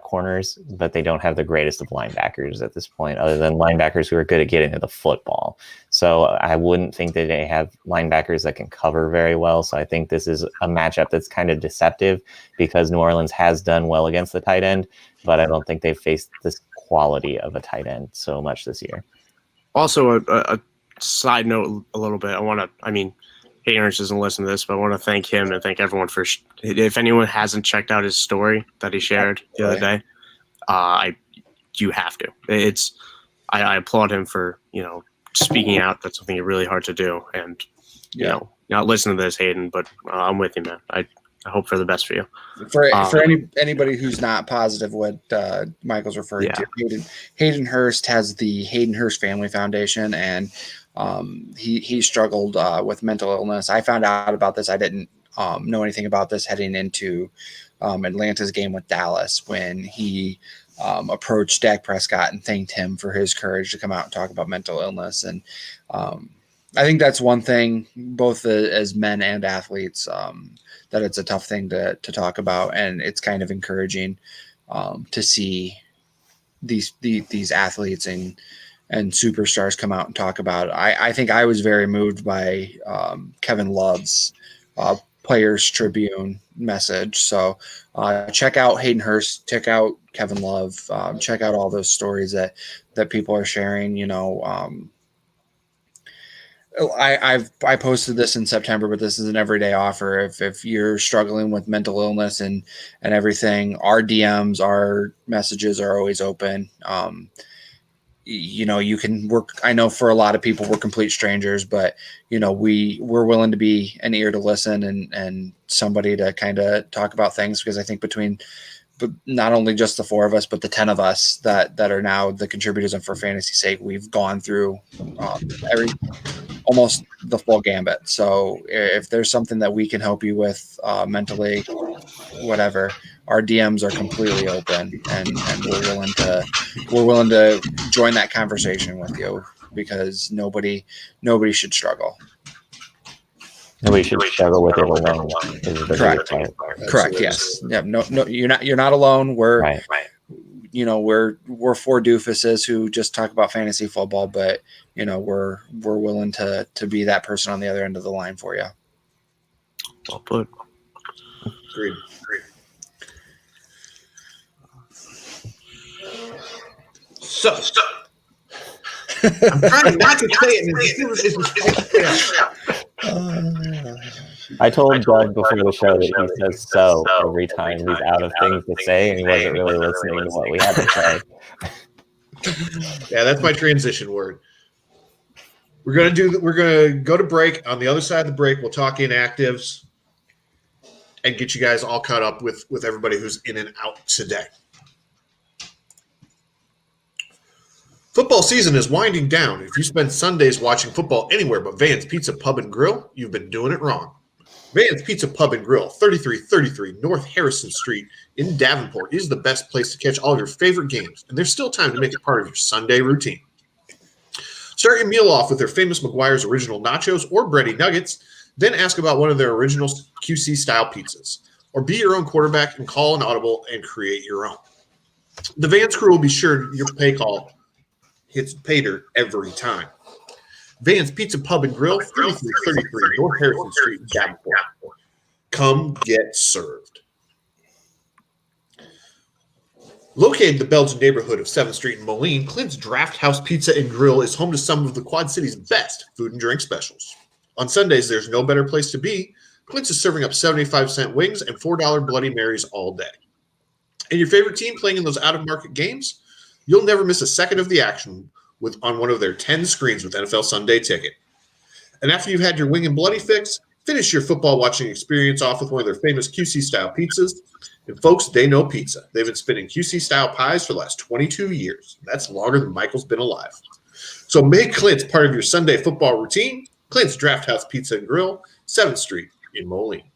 corners, but they don't have the greatest of linebackers at this point, other than linebackers who are good at getting to the football. So I wouldn't think that they have linebackers that can cover very well. So I think this is a matchup that's kind of deceptive because New Orleans has done well against the tight end, but I don't think they've faced this quality of a tight end so much this year. Also, a side note a little bit. Hayden Hurst doesn't listen to this, but I want to thank him and thank everyone for if anyone hasn't checked out his story that he shared the other day, you have to. I applaud him for, speaking out. That's something really hard to do. And, not listen to this, Hayden, but I'm with you, man. I hope for the best for you. For anybody who's not positive what Michael's referring to, Hayden Hurst has the Hayden Hurst Family Foundation, and he struggled with mental illness. I found out about this. I didn't know anything about this heading into Atlanta's game with Dallas when he approached Dak Prescott and thanked him for his courage to come out and talk about mental illness. And I think that's one thing, both as men and athletes, that it's a tough thing to talk about, and it's kind of encouraging to see these athletes and superstars come out and talk about it. I think I was very moved by Kevin Love's Players Tribune message. So check out Hayden Hurst, check out Kevin Love, check out all those stories that people are sharing. I posted this in September, but this is an everyday offer. If you're struggling with mental illness and everything, our DMs, our messages are always open. You can work. I know for a lot of people, we're complete strangers, but we're willing to be an ear to listen and somebody to kind of talk about things, because I think but not only just the 4 of us, but the 10 of us that are now the contributors and for fantasy's sake, we've gone through almost the full gambit. So if there's something that we can help you with mentally, whatever, our DMs are completely open, and we're willing to join that conversation with you, because nobody should struggle. Nobody should struggle with it alone. Correct. Yes. Yeah. No. You're not alone. We're right. We're 4 doofuses who just talk about fantasy football, but we're willing to be that person on the other end of the line for you. Well put. Agreed. So I'm trying not to say it. I told Doug before the show that he says "so" every time he's out of things to say, and he wasn't really listening to what we had to say. Yeah, that's my transition word. We're gonna go to break. On the other side of the break, we'll talk inactives and get you guys all caught up with everybody who's in and out today. Football season is winding down. If you spend Sundays watching football anywhere but Van's Pizza Pub and Grill, you've been doing it wrong. Van's Pizza Pub and Grill, 3333 North Harrison Street in Davenport, is the best place to catch all of your favorite games, and there's still time to make it part of your Sunday routine. Start your meal off with their famous McGuire's Original Nachos or Bready Nuggets, then ask about one of their original QC-style pizzas. Or be your own quarterback and call an audible and create your own. The Van's crew will be sure your pay call hits pay dirt every time. Van's Pizza Pub and Grill, 3333 North Harrison Street, Davenport. Come get served. Located in the Belgian neighborhood of 7th Street in Moline, Clint's Drafthouse Pizza and Grill is home to some of the Quad City's best food and drink specials. On Sundays, there's no better place to be. Clint's is serving up 75-cent wings and $4 Bloody Marys all day. And your favorite team playing in those out-of-market games? You'll never miss a second of the action on one of their 10 screens with NFL Sunday Ticket. And after you've had your wing and bloody fix, finish your football watching experience off with one of their famous QC-style pizzas. And folks, they know pizza. They've been spinning QC-style pies for the last 22 years. That's longer than Michael's been alive. So make Clint's part of your Sunday football routine. Clint's Drafthouse Pizza and Grill, 7th Street in Moline.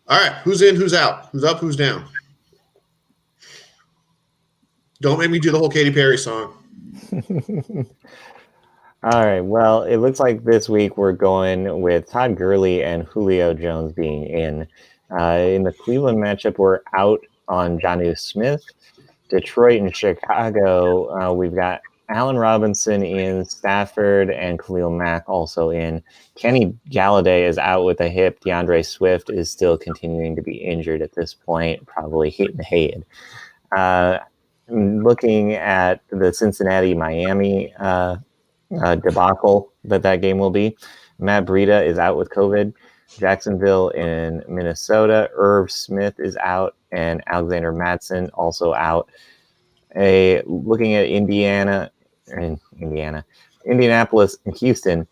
All right, who's in, who's out? Who's up, who's down? Don't make me do the whole Katy Perry song. All right. Well, it looks like this week we're going with Todd Gurley and Julio Jones being in. In the Cleveland matchup, we're out on Jonnu Smith. Detroit and Chicago, we've got Allen Robinson in, Stafford and Khalil Mack also in. Kenny Galladay is out with a hip. DeAndre Swift is still continuing to be injured at this point, probably hitting the head. Looking at the Cincinnati-Miami debacle that game will be. Matt Breida is out with COVID. Jacksonville in Minnesota. Irv Smith is out, and Alexander Mattson also out. Looking at Indianapolis and Houston,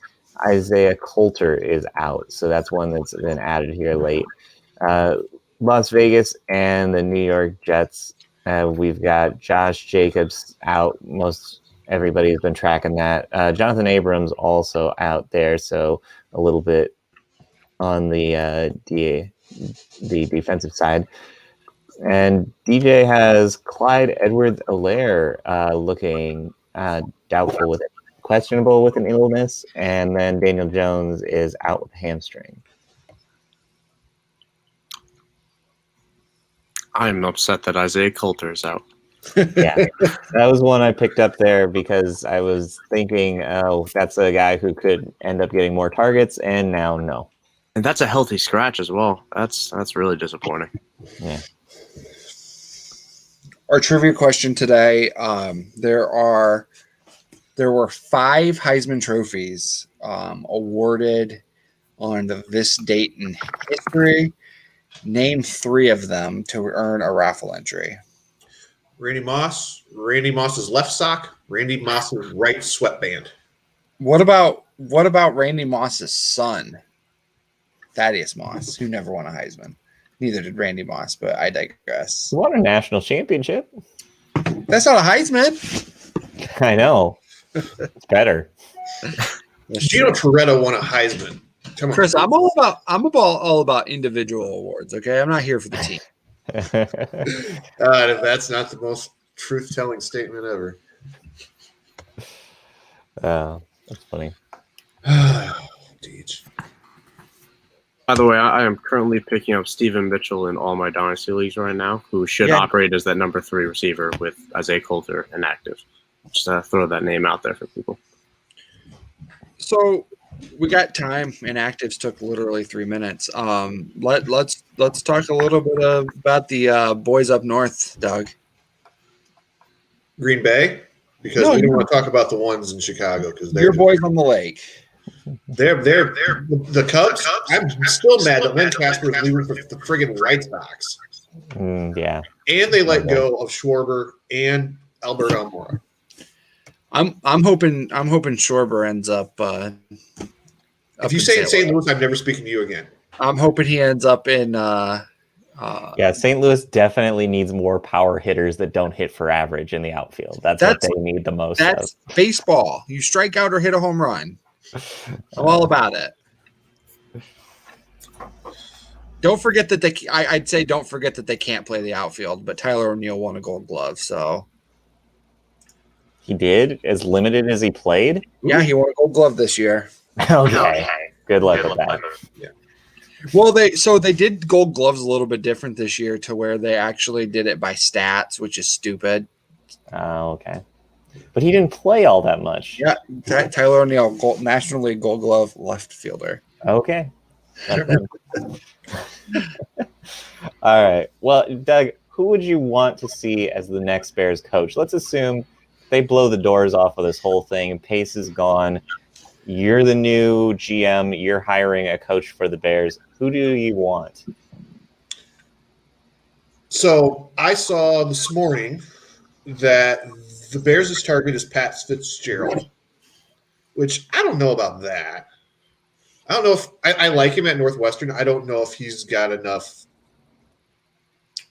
Isaiah Coulter is out. So that's one that's been added here late. Las Vegas and the New York Jets. We've got Josh Jacobs out. Most everybody has been tracking that. Jonathan Abrams also out there, so a little bit on the defensive side. And DJ has Clyde Edwards-Helaire looking doubtful questionable with an illness, and then Daniel Jones is out with a hamstring. I'm upset that Isaiah Coulter is out. Yeah, that was one I picked up there because I was thinking, oh, that's a guy who could end up getting more targets, and now no. And that's a healthy scratch as well. That's really disappointing. Yeah. Our trivia question today: there were 5 Heisman trophies awarded on this date in history. Name 3 of them to earn a raffle entry. Randy Moss's left sock, Randy Moss's right sweatband. What about Randy Moss's son, Thaddeus Moss, who never won a Heisman? Neither did Randy Moss, but I digress. He won a national championship. That's not a Heisman. I know. It's better. Gino Toretto won a Heisman. Come on, Chris, I'm all about individual awards. Okay, I'm not here for the team. That's not the most truth-telling statement ever. That's funny. Deej. By the way, I am currently picking up Steven Mitchell in all my Dynasty leagues right now, who should operate as that number 3 receiver with Isaiah Coulter inactive. Just throw that name out there for people. So we got time. Inactives took literally 3 minutes. Let's talk a little bit about the boys up north, Doug. Green Bay, because we don't want to talk about the ones in Chicago because they're your boys on the lake. They're the Cubs. I'm still mad that Len Casper is leaving for the friggin' White Sox. Yeah, and they let go of Schwarber and Albert Almora. I'm hoping Schwarber ends up. If you say in St. Louis, I'm never speaking to you again. I'm hoping he ends up in Yeah, St. Louis definitely needs more power hitters that don't hit for average in the outfield. That's what they need the most of. That's baseball. You strike out or hit a home run. I'm all about it. Don't forget that I'd say don't forget that they can't play the outfield, but Tyler O'Neill won a Gold Glove, so he did, as limited as he played. Yeah, he won a Gold Glove this year. Okay, good luck with that. Yeah. Well, they did Gold Gloves a little bit different this year to where they actually did it by stats, which is stupid. Oh, okay. But he didn't play all that much. Yeah, Tyler O'Neill, National League Gold Glove left fielder. Okay. All right. Well, Doug, who would you want to see as the next Bears coach? Let's assume they blow the doors off of this whole thing. Pace is gone. You're the new GM. You're hiring a coach for the Bears. Who do you want? So I saw this morning that the Bears' target is Pat Fitzgerald, which I don't know about that. I don't know if I like him at Northwestern. I don't know if he's got enough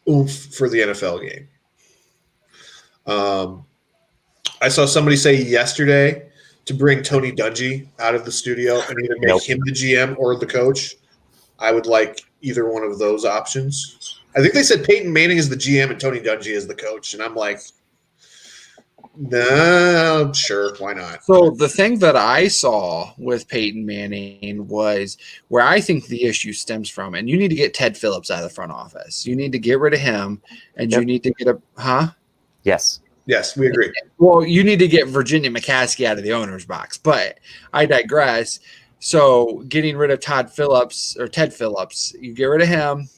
oomph for the NFL game. I saw somebody say yesterday to bring Tony Dungy out of the studio and either make him the GM or the coach. I would like either one of those options. I think they said Peyton Manning is the GM and Tony Dungy is the coach, and I'm like, no, sure, why not? So the thing that I saw with Peyton Manning was where I think the issue stems from, and you need to get Ted Phillips out of the front office. You need to get rid of him, and you need to get Yes, we agree. Well, you need to get Virginia McCaskey out of the owner's box, but I digress. So getting rid of Ted Phillips, you get rid of him,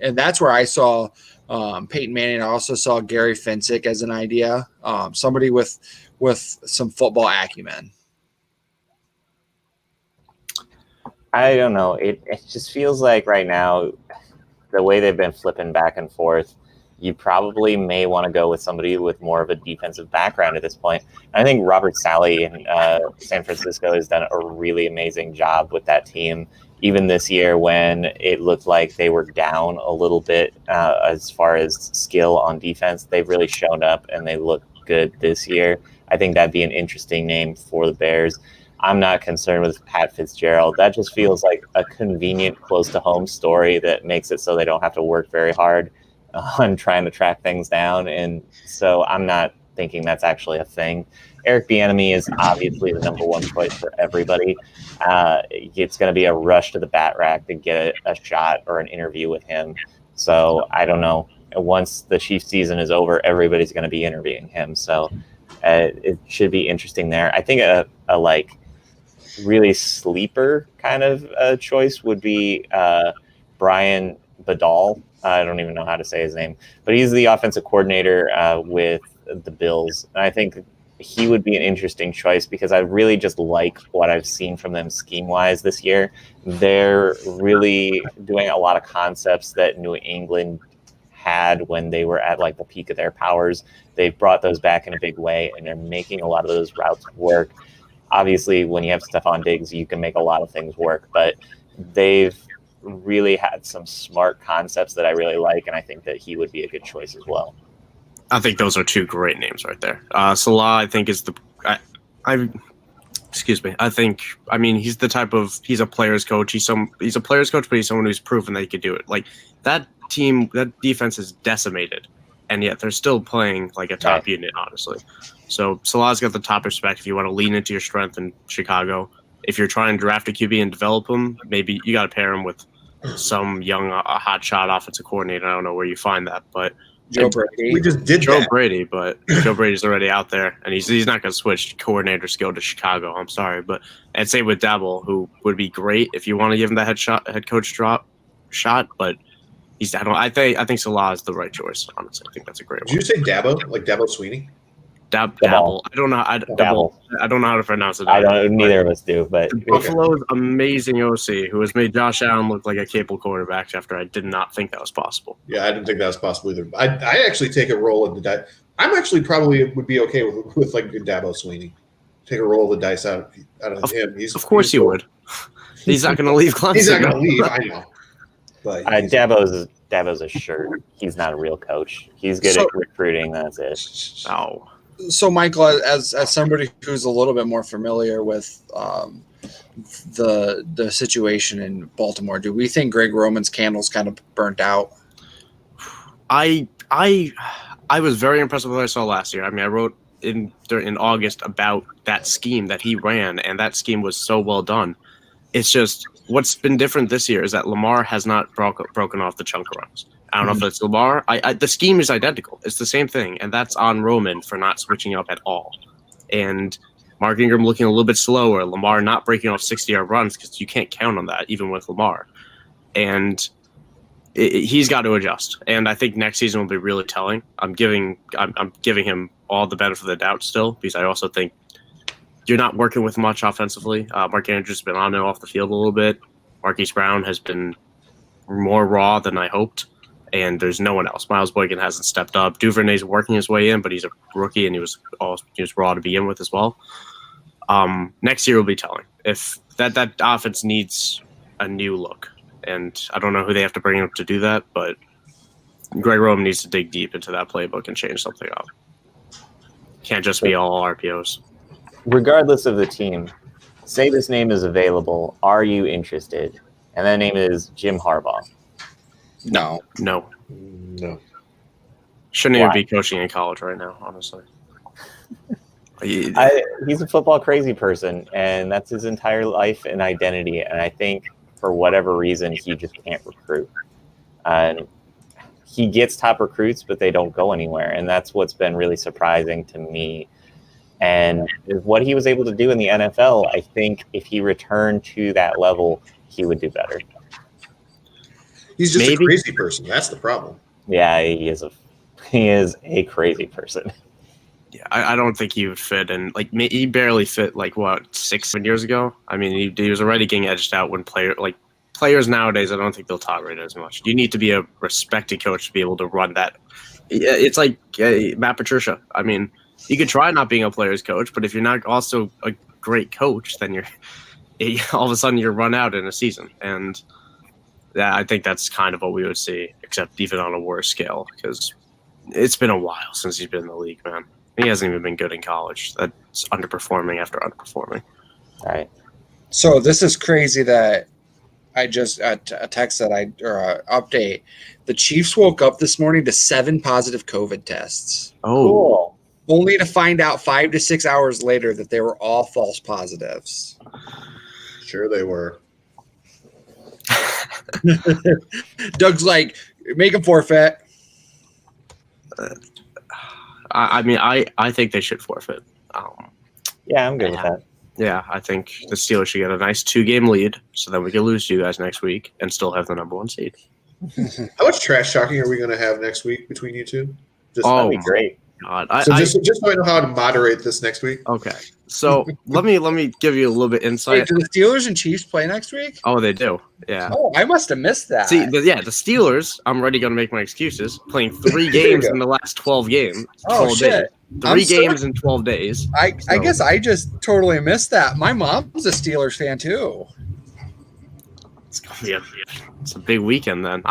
and that's where I saw Peyton Manning. I also saw Gary Fensick as an idea, somebody with some football acumen. I don't know. It just feels like right now, the way they've been flipping back and forth, you probably may want to go with somebody with more of a defensive background at this point. I think Robert Saleh in San Francisco has done a really amazing job with that team. Even this year when it looked like they were down a little bit as far as skill on defense, they've really shown up and they look good this year. I think that'd be an interesting name for the Bears. I'm not concerned with Pat Fitzgerald. That just feels like a convenient, close-to-home story that makes it so they don't have to work very hard on trying to track things down. And so I'm not thinking that's actually a thing. Eric Bieniemy is obviously the number one choice for everybody. It's going to be a rush to the bat rack to get a shot or an interview with him. So I don't know. Once the Chiefs season is over, everybody's going to be interviewing him. So it should be interesting there. I think a like really sleeper kind of choice would be Brian Badal. I don't even know how to say his name, but he's the offensive coordinator with the Bills. And I think he would be an interesting choice because I really just like what I've seen from them scheme-wise this year. They're really doing a lot of concepts that New England had when they were at like the peak of their powers. They've brought those back in a big way, and they're making a lot of those routes work. Obviously, when you have Stephon Diggs, you can make a lot of things work, but they've really had some smart concepts that I really like, and I think that he would be a good choice as well. I think those are two great names right there. Salah, I think, is he's the type of, he's a player's coach. He's a player's coach, but he's someone who's proven that he could do it. Like that team, that defense is decimated, and yet they're still playing like a top unit, honestly. So Salah's got the top respect if you want to lean into your strength in Chicago. If you're trying to draft a QB and develop him, maybe you got to pair him with some young hotshot offensive coordinator. I don't know where you find that, but Joe Brady. We just did Joe that. Brady, but Joe Brady's already out there, and he's not going to switch coordinator skill to Chicago. I'm sorry, but and same with Dabble, who would be great if you want to give him that head coach shot, but I think Salah is the right choice. Honestly, I think that's a great one. Did you say Dabo, like Dabo Sweeney? Dabble. I don't know. I don't know how to pronounce it. Neither of us do, but Buffalo's amazing OC, who has made Josh Allen look like a capable quarterback after I did not think that was possible. Yeah, I didn't think that was possible either. I actually take a roll of the dice. I'm actually probably would be okay with like good Dabo Sweeney. Take a roll of the dice out of him. Of course he would. He's not going to leave Clemson. He's not going to leave. I know. But Dabo's a shirt. He's not a real coach. He's good at recruiting. That's it. Oh. So, Michael, as somebody who's a little bit more familiar with the situation in Baltimore, do we think Greg Roman's candle's kind of burnt out? I was very impressed with what I saw last year. I mean, I wrote in August about that scheme that he ran, and that scheme was so well done. It's just what's been different this year is that Lamar has not broken off the chunk runs. I don't know if it's Lamar. The scheme is identical. It's the same thing, and that's on Roman for not switching up at all. And Mark Ingram looking a little bit slower. Lamar not breaking off 60-yard runs because you can't count on that even with Lamar. And he's got to adjust. And I think next season will be really telling. I'm giving him all the benefit of the doubt still because I also think you're not working with much offensively. Mark Andrews has been on and off the field a little bit. Marquise Brown has been more raw than I hoped. And there's no one else. Miles Boykin hasn't stepped up. Duvernay's working his way in, but he's a rookie, and he was raw to begin with as well. Next year will be telling. If that offense needs a new look, and I don't know who they have to bring up to do that, but Greg Roman needs to dig deep into that playbook and change something up. Can't just be all RPOs. Regardless of the team, say this name is available. Are you interested? And that name is Jim Harbaugh. No. Shouldn't even be coaching in college right now, honestly. He's a football crazy person, and that's his entire life and identity. And I think for whatever reason, he just can't recruit. And he gets top recruits, but they don't go anywhere. And that's what's been really surprising to me. And what he was able to do in the NFL, I think if he returned to that level, he would do better. He's just a crazy person. That's the problem. Yeah, he is a crazy person. Yeah, I don't think he would fit, and he barely fit 6-7 years ago. I mean, he was already getting edged out when players nowadays. I don't think they'll tolerate it as much. You need to be a respected coach to be able to run that. It's like Matt Patricia. I mean, you could try not being a player's coach, but if you're not also a great coach, then all of a sudden you're run out in a season, and I think that's kind of what we would see, except even on a worse scale, because it's been a while since he's been in the league, man. He hasn't even been good in college. That's underperforming after underperforming. All right. So this is crazy that I just a text that update. The Chiefs woke up this morning to 7 positive COVID tests. Oh, cool. Only to find out 5 to 6 hours later that they were all false positives. Sure they were. Doug's like, make him forfeit. I think they should forfeit. Yeah, I'm good with that. Yeah, I think the Steelers should get a nice 2-game lead, so then we can lose to you guys next week and still have the number 1 seed. How much trash talking are we going to have next week between you two? That'd be great. God, just so I know how to moderate this next week. Okay, so let me give you a little bit insight. Wait, do the Steelers and Chiefs play next week? Oh, they do. Yeah. Oh, I must have missed that. See, the Steelers. I'm already going to make my excuses. Playing 3 games in the last 12 games. Oh shit! Days. 3 games in 12 days. I guess I just totally missed that. My mom's a Steelers fan too. It's a big weekend then.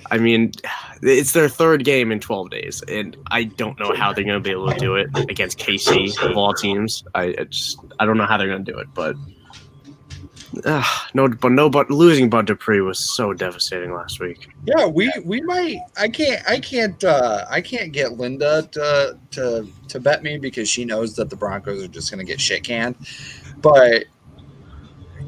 I mean, it's their 3rd game in 12 days, and I don't know how they're going to be able to do it against KC of all teams. I don't know how they're going to do it, but losing Bud Dupree was so devastating last week. Yeah, we might. I can't get Linda to bet me because she knows that the Broncos are just going to get shit canned, but.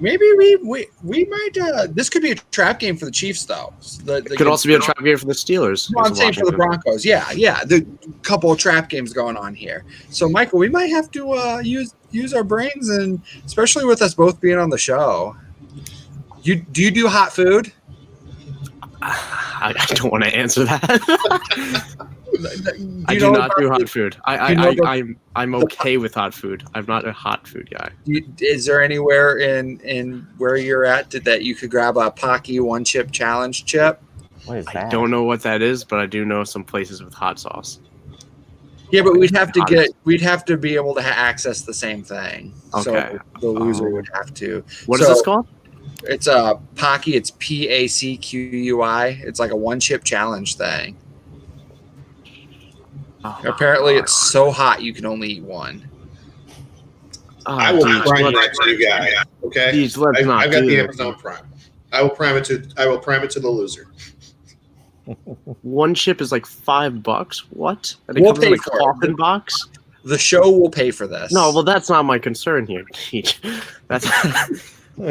Maybe we might. This could be a trap game for the Chiefs, though. It could also be a trap game for the Steelers. No, I'm saying for the Broncos. Yeah. The couple of trap games going on here. So, Michael, we might have to use our brains, and especially with us both being on the show. Do you do hot food? I don't want to answer that. I do not do hot food. I'm okay with hot food. I'm not a hot food guy. Is there anywhere in where you're at that you could grab a Pocky 1-chip challenge chip? What is that? I don't know what that is, but I do know some places with hot sauce. Yeah, but we'd have to be able to access the same thing. Okay. So the loser would have to. What is this called? It's a Pocky. It's PACQUI. It's like a one-chip challenge thing. Oh, Apparently, it's so hot you can only eat one. I will prime that to you guys. Okay, Geez, let's not I've got do the this. Amazon Prime. I will prime it to the loser. One chip is like $5. What? And it We'll comes in pay a for it. coffin box? The show will pay for this. No, well, that's not my concern here. That's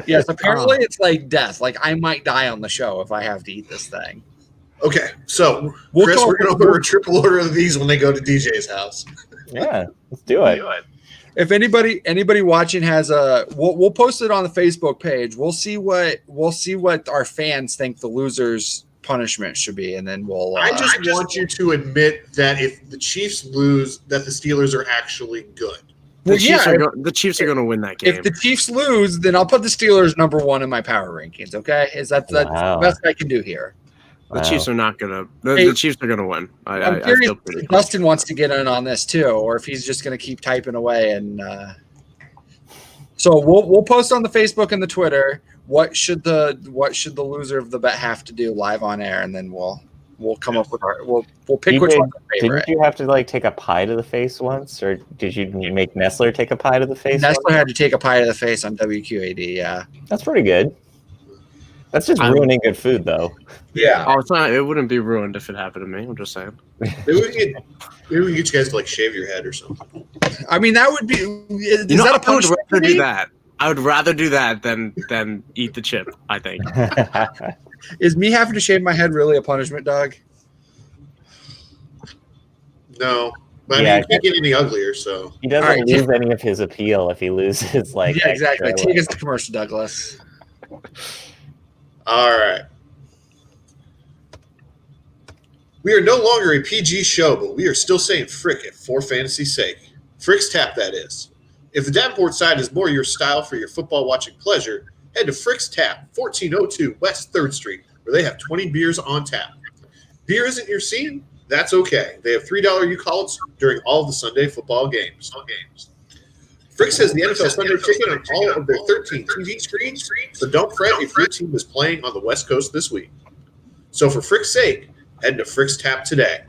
Yes, apparently it's like death. Like I might die on the show if I have to eat this thing. Okay, so We'll Chris, call- we're going to order a triple order of these when they go to DJ's house. Yeah, let's do it. If anybody watching has we'll post it on the Facebook page. We'll see what our fans think the loser's punishment should be, and then we'll. I just want you to admit that if the Chiefs lose, that the Steelers are actually good. the Well, Chiefs yeah, the Chiefs are going to win that game. if the Chiefs lose, then I'll put the Steelers number 1 in my power rankings. Okay, that's Wow. the best I can do here. The Chiefs are not going to. Hey, The Chiefs are going to win. I'm I curious feel pretty if Dustin wants to get in on this too, or if he's just going to keep typing away. And so we'll post on the Facebook and the Twitter. What should the loser of the bet have to do live on air, and then we'll come up with we'll pick which one's our favorite. Didn't you have to like take a pie to the face once, or did you make Nestler take a pie to the face? Nestler had to take a pie to the face on WQAD. Yeah, That's pretty good. That's just ruining good food, though. Yeah, Oh, it's not. It wouldn't be ruined if it happened to me. I'm just saying. maybe we can get you guys to like shave your head or something. I mean that would be. Is You know, that a I would punishment? rather do that. I would rather do that than eat the chip. I think. Is me having to shave my head really a punishment, Doug? No, but I mean, Yeah, you can't get any uglier. So He doesn't All right. lose any of his appeal if he loses like Yeah, exactly. extra, Take us to commercial, Douglas. all right. We are no longer a PG show, but we are still saying frick it for fantasy's sake. Frick's Tap, that is. If the Davenport side is more your style for your football watching pleasure, head to Frick's Tap, 1402 West 3rd Street, where they have 20 beers on tap. Beer isn't your scene? That's okay. They have $3 U-Call-outs during all of the Sunday football games. Frick's has the NFL Sunday ticket on all of their 13 TV screens, so don't fret if your team is playing on the West Coast this week. So for Frick's sake, head to Frick's Tap today.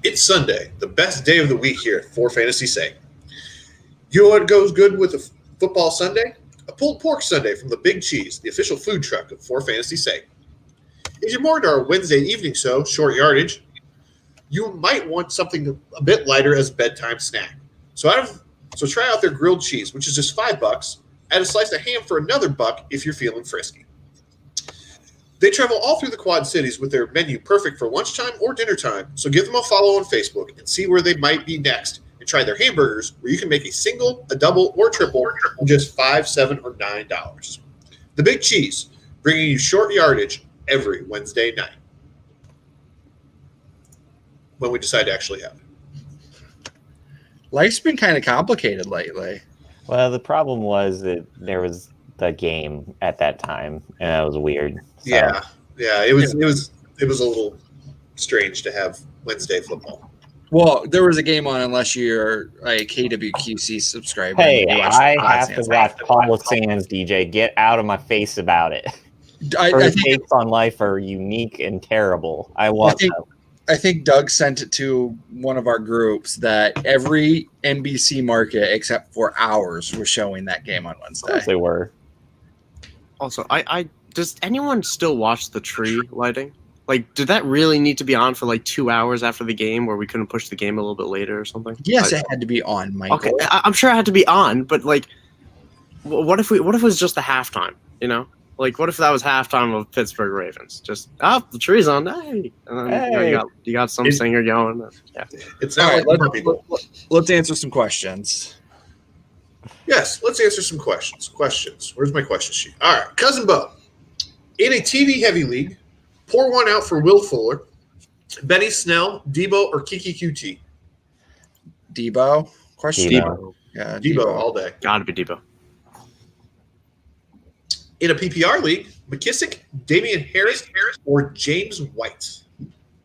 It's Sunday, the best day of the week here for fantasy's sake. You know what goes good with a football Sunday? A pulled pork Sunday from the Big Cheese, the official food truck of For Fantasy's Sake. If you're more into our Wednesday evening show, Short Yardage, you might want something a bit lighter as a bedtime snack. So try out their grilled cheese, which is just $5. Add a slice of ham for another $1 if you're feeling frisky. They travel all through the Quad Cities with their menu perfect for lunchtime or dinner time, so give them a follow on Facebook and see where they might be next, and try their hamburgers where you can make a single, a double, or triple for just $5, $7, or $9. The Big Cheese, bringing you Short Yardage every Wednesday night when we decide to actually have it. Life's been kind of complicated lately. Well, the problem was that there was the game at that time, and that was weird. So. Yeah, it was a little strange to have Wednesday football. Well, there was a game on unless you're a KWQC subscriber. Hey, You watch I Pod have Sands. to watch Paula Sands, DJ. Get out of my face about it. I Her think, takes on life are unique and terrible. I love them. I think Doug sent it to one of our groups that every NBC market except for ours was showing that game on Of Wednesday. course they were. Also, I does anyone still watch the tree lighting? Like, did that really need to be on for like 2 hours after the game, where we couldn't push the game a little bit later or something? Yes, it had to be on, Michael. Okay, I'm sure it had to be on, but like, what if it was just the halftime? You know, like what if that was halftime of Pittsburgh Ravens? Just the tree's on, hey, and then, Hey. you got some singer going. Yeah, It's All not right, like more people. let's answer some questions. Yes, let's answer some questions. Where's my question sheet? All right, Cousin Bo. In a TV-heavy league, pour one out for Will Fuller, Benny Snell, Debo, or Kiki QT. Debo? Question. Debo. Yeah, Debo all day. Gotta be Debo. In a PPR league, McKissick, Damian Harris, or James White.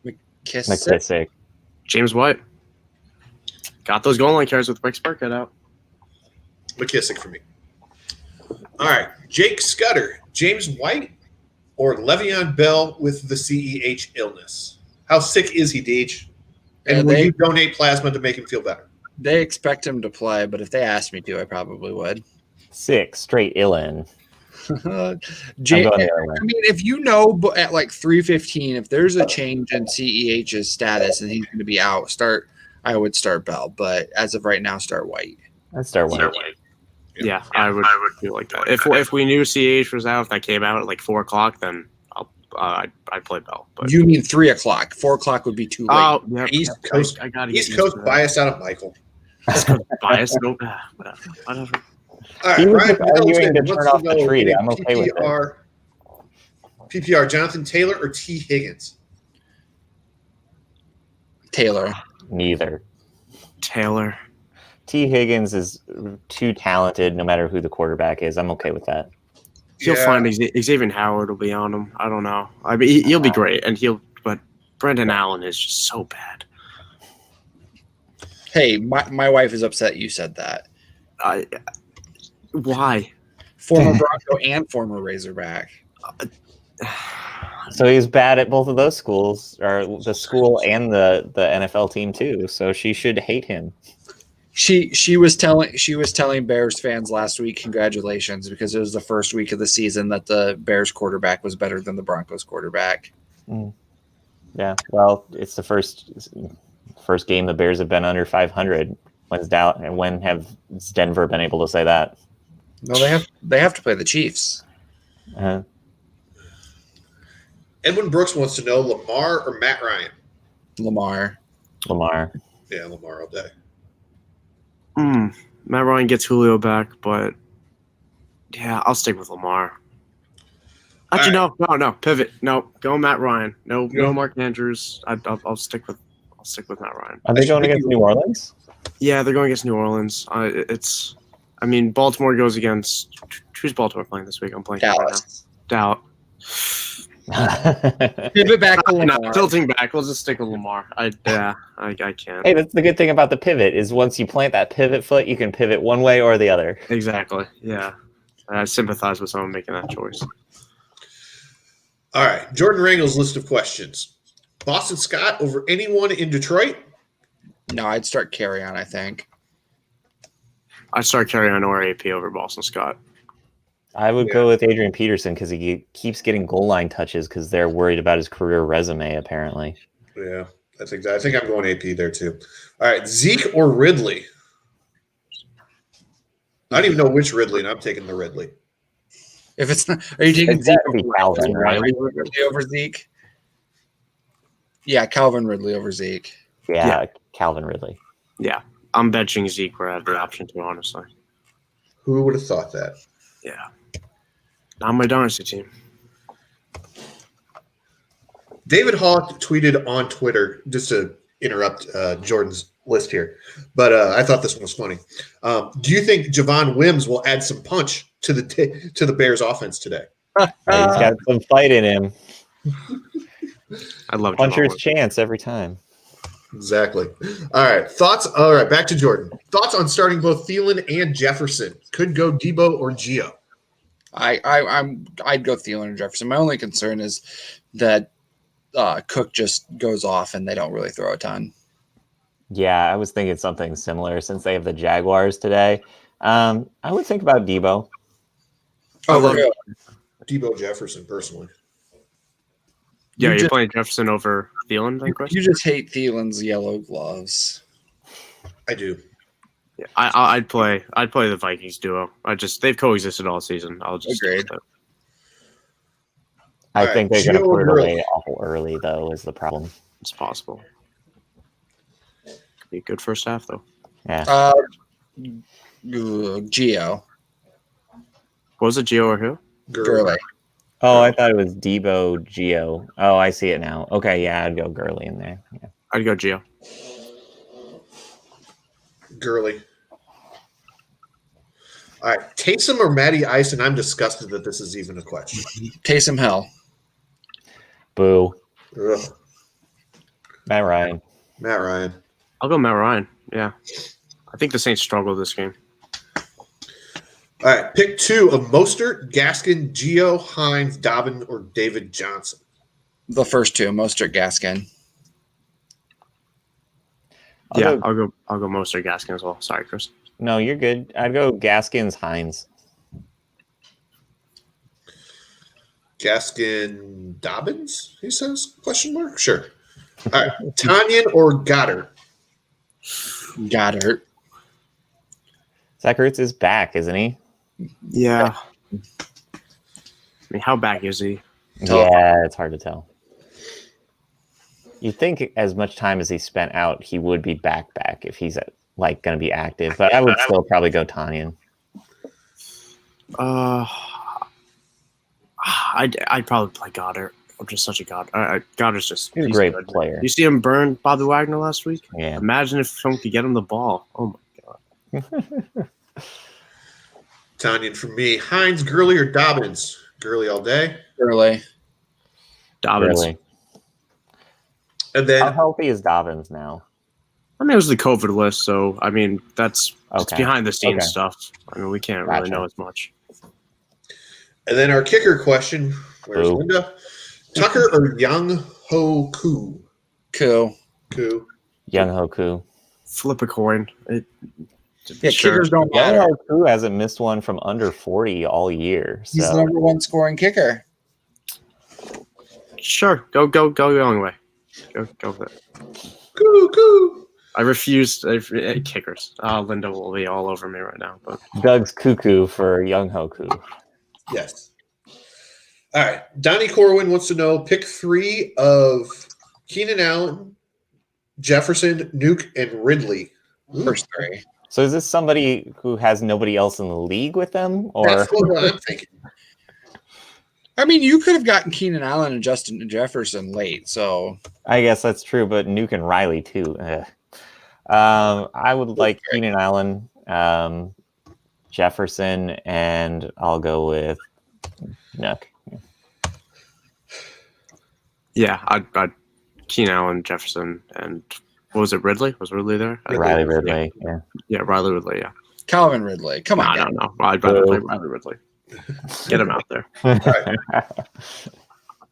McKissick. James White. Got those goal line carries with Rick Burkhead out. McKissick for me. All right, Jake Scudder, James White, or Le'Veon Bell with the CEH illness. How sick is he, Deej? And will you donate plasma to make him feel better? They expect him to play, but if they asked me to, I probably would. 6 straight illin. I mean, if you know at like 3:15, if there's a change in CEH's status and he's going to be out, I would start Bell. But as of right now, start White. I'd start White. Yeah, I would feel like that. If we knew CEH was out, if that came out at like 4 o'clock, then I'd play Bell. But you mean 3 o'clock? 4 o'clock would be too late. Oh, yeah, East Coast. I got East Coast bias out of Michael. bias. No, whatever. All right, He was Ryan just arguing Middleton to turn wants off the know tree. in a I'm okay with it. PPR, Jonathan Taylor or T. Higgins? Taylor. Neither. Taylor. T. Higgins is too talented no matter who the quarterback is. I'm okay with that. He'll find Xavier Howard will be on him. I don't know. I mean, he'll be great, but Brendan Allen is just so bad. Hey, my wife is upset you said that. Why? Former Bronco and former Razorback. So he's bad at both of those schools, or the school and the NFL team too. So she should hate him. She was telling Bears fans last week, congratulations, because it was the first week of the season that the Bears quarterback was better than the Broncos quarterback. Yeah, well, it's the first game the Bears have been under 500. When has Denver been able to say that? No, they have to play the Chiefs. Edwin Brooks wants to know Lamar or Matt Ryan. Lamar. Yeah, Lamar all day. Matt Ryan gets Julio back, but yeah, I'll stick with Lamar. Actually, no, pivot. No, go Matt Ryan. No, Mark Andrews. I'll stick with Matt Ryan. Are they going against New Orleans? Yeah, they're going against New Orleans. Baltimore goes against who's Baltimore playing this week? I'm playing Dallas. Doubt. Pivot back to Lamar. No, tilting back. We'll just stick with Lamar. I can't. Hey, that's the good thing about the pivot is once you plant that pivot foot, you can pivot one way or the other. Exactly. Yeah. I sympathize with someone making that choice. All right, Jordan Rangel's list of questions. Boston Scott over anyone in Detroit? No, I'd start Carry-On, I think. I'd start Carry-On or AP over Boston Scott. I would go with Adrian Peterson because he keeps getting goal line touches because they're worried about his career resume, apparently. Yeah, I think I'm going AP there too. All right, Zeke or Ridley? I don't even know which Ridley, and I'm taking the Ridley. If it's not, are you taking Zeke over Calvin, right? Ridley over Zeke? Yeah, Calvin Ridley over Zeke. Yeah, Calvin Ridley. Yeah, I'm benching Zeke where I have the option to, honestly. Who would have thought that? Yeah. Not my dynasty team. David Hawk tweeted on Twitter, just to interrupt Jordan's list here, but I thought this one was funny. Do you think Javon Wims will add some punch to the Bears offense today? He's got some fight in him. I love Puncher's chance every time. Exactly. All right. Thoughts? All right. Back to Jordan. Thoughts on starting both Thielen and Jefferson? Could go Debo or Gio. I'd go Thielen and Jefferson. My only concern is that Cook just goes off and they don't really throw a ton. Yeah, I was thinking something similar since they have the Jaguars today. I would think about Debo. I love Debo Jefferson personally. Yeah, you're playing Jefferson over Thielen, then, Chris? You just hate Thielen's yellow gloves. I do. Yeah, I'd play the Vikings duo. They've coexisted all season. I'll just agreed. I think they're going to put it away awful early, though, is the problem. It's possible. Could be a good first half, though. Yeah. Gio. What was it, Gio or who? Gurley. Oh, I thought it was Debo Gio. Oh, I see it now. Okay, yeah, I'd go Gurley in there. Yeah. I'd go Gio. Gurley. All right, Taysom or Matty Ice, and I'm disgusted that this is even a question. Taysom Hill. Boo. Ugh. Matt Ryan. Matt Ryan. I'll go Matt Ryan. Yeah. I think the Saints struggle this game. All right, pick 2 of Mostert, Gaskin, Gio, Hines, Dobbin, or David Johnson. The first 2, Mostert, Gaskin. I'll go Mostert, Gaskin as well. Sorry, Chris. No, you're good. I'd go Gaskins, Hines. Gaskin, Dobbins, he says? Question mark? Sure. All right, Tanyan or Goddard? Goddard. Zach Ertz is back, isn't he? Yeah. I mean, how back is he? Yeah, it's hard to tell. You'd think as much time as he spent out, he would be back if he's going to be active. But I would still probably go Tanyan. I'd probably play Goddard. I'm just such a Goddard. Goddard's just He's a great good. player. You see him burn Bobby Wagner last week? Yeah. Imagine if someone could get him the ball. Oh my god. Tanyan for me. Hines, Gurley, or Dobbins? Gurley all day. Gurley. Dobbins. Really. And then How healthy is Dobbins now? I mean, it was the COVID list, so I mean that's it's Okay. behind the scenes Okay. stuff. I mean, we can't really Gotcha. know as much. And then our kicker question. Where's Boo. Linda? Tucker or Young Ho Koo? Koo. Koo. Young Hoku. Flip a coin. Yeah, kickers don't Young matter. Hoku hasn't missed one from under 40 all year. He's the So number 1 scoring kicker. Sure, go Young way. Go with it. Koo, koo. I refuse kickers. Linda will be all over me right now, but Doug's cuckoo for Young Hoku. Yes. All right. Donnie Corwin wants to know pick 3 of Keenan Allen, Jefferson, Nuke, and Ridley. Ooh, First 3. So is this somebody who has nobody else in the league with them? Or that's what I'm thinking. I mean, you could have gotten Keenan Allen and Justin Jefferson late, so I guess that's true, but Nuke and Riley too. Ugh. I would like Keenan Allen, Jefferson, and I'll go with Nuke. yeah, I'd Keenan Allen, Jefferson, and what was it? Ridley? Was Ridley there? Riley Ridley, yeah. Yeah, Riley Ridley. Yeah. Calvin Ridley. Come on, No. I'd rather play Riley Ridley. Get him out there.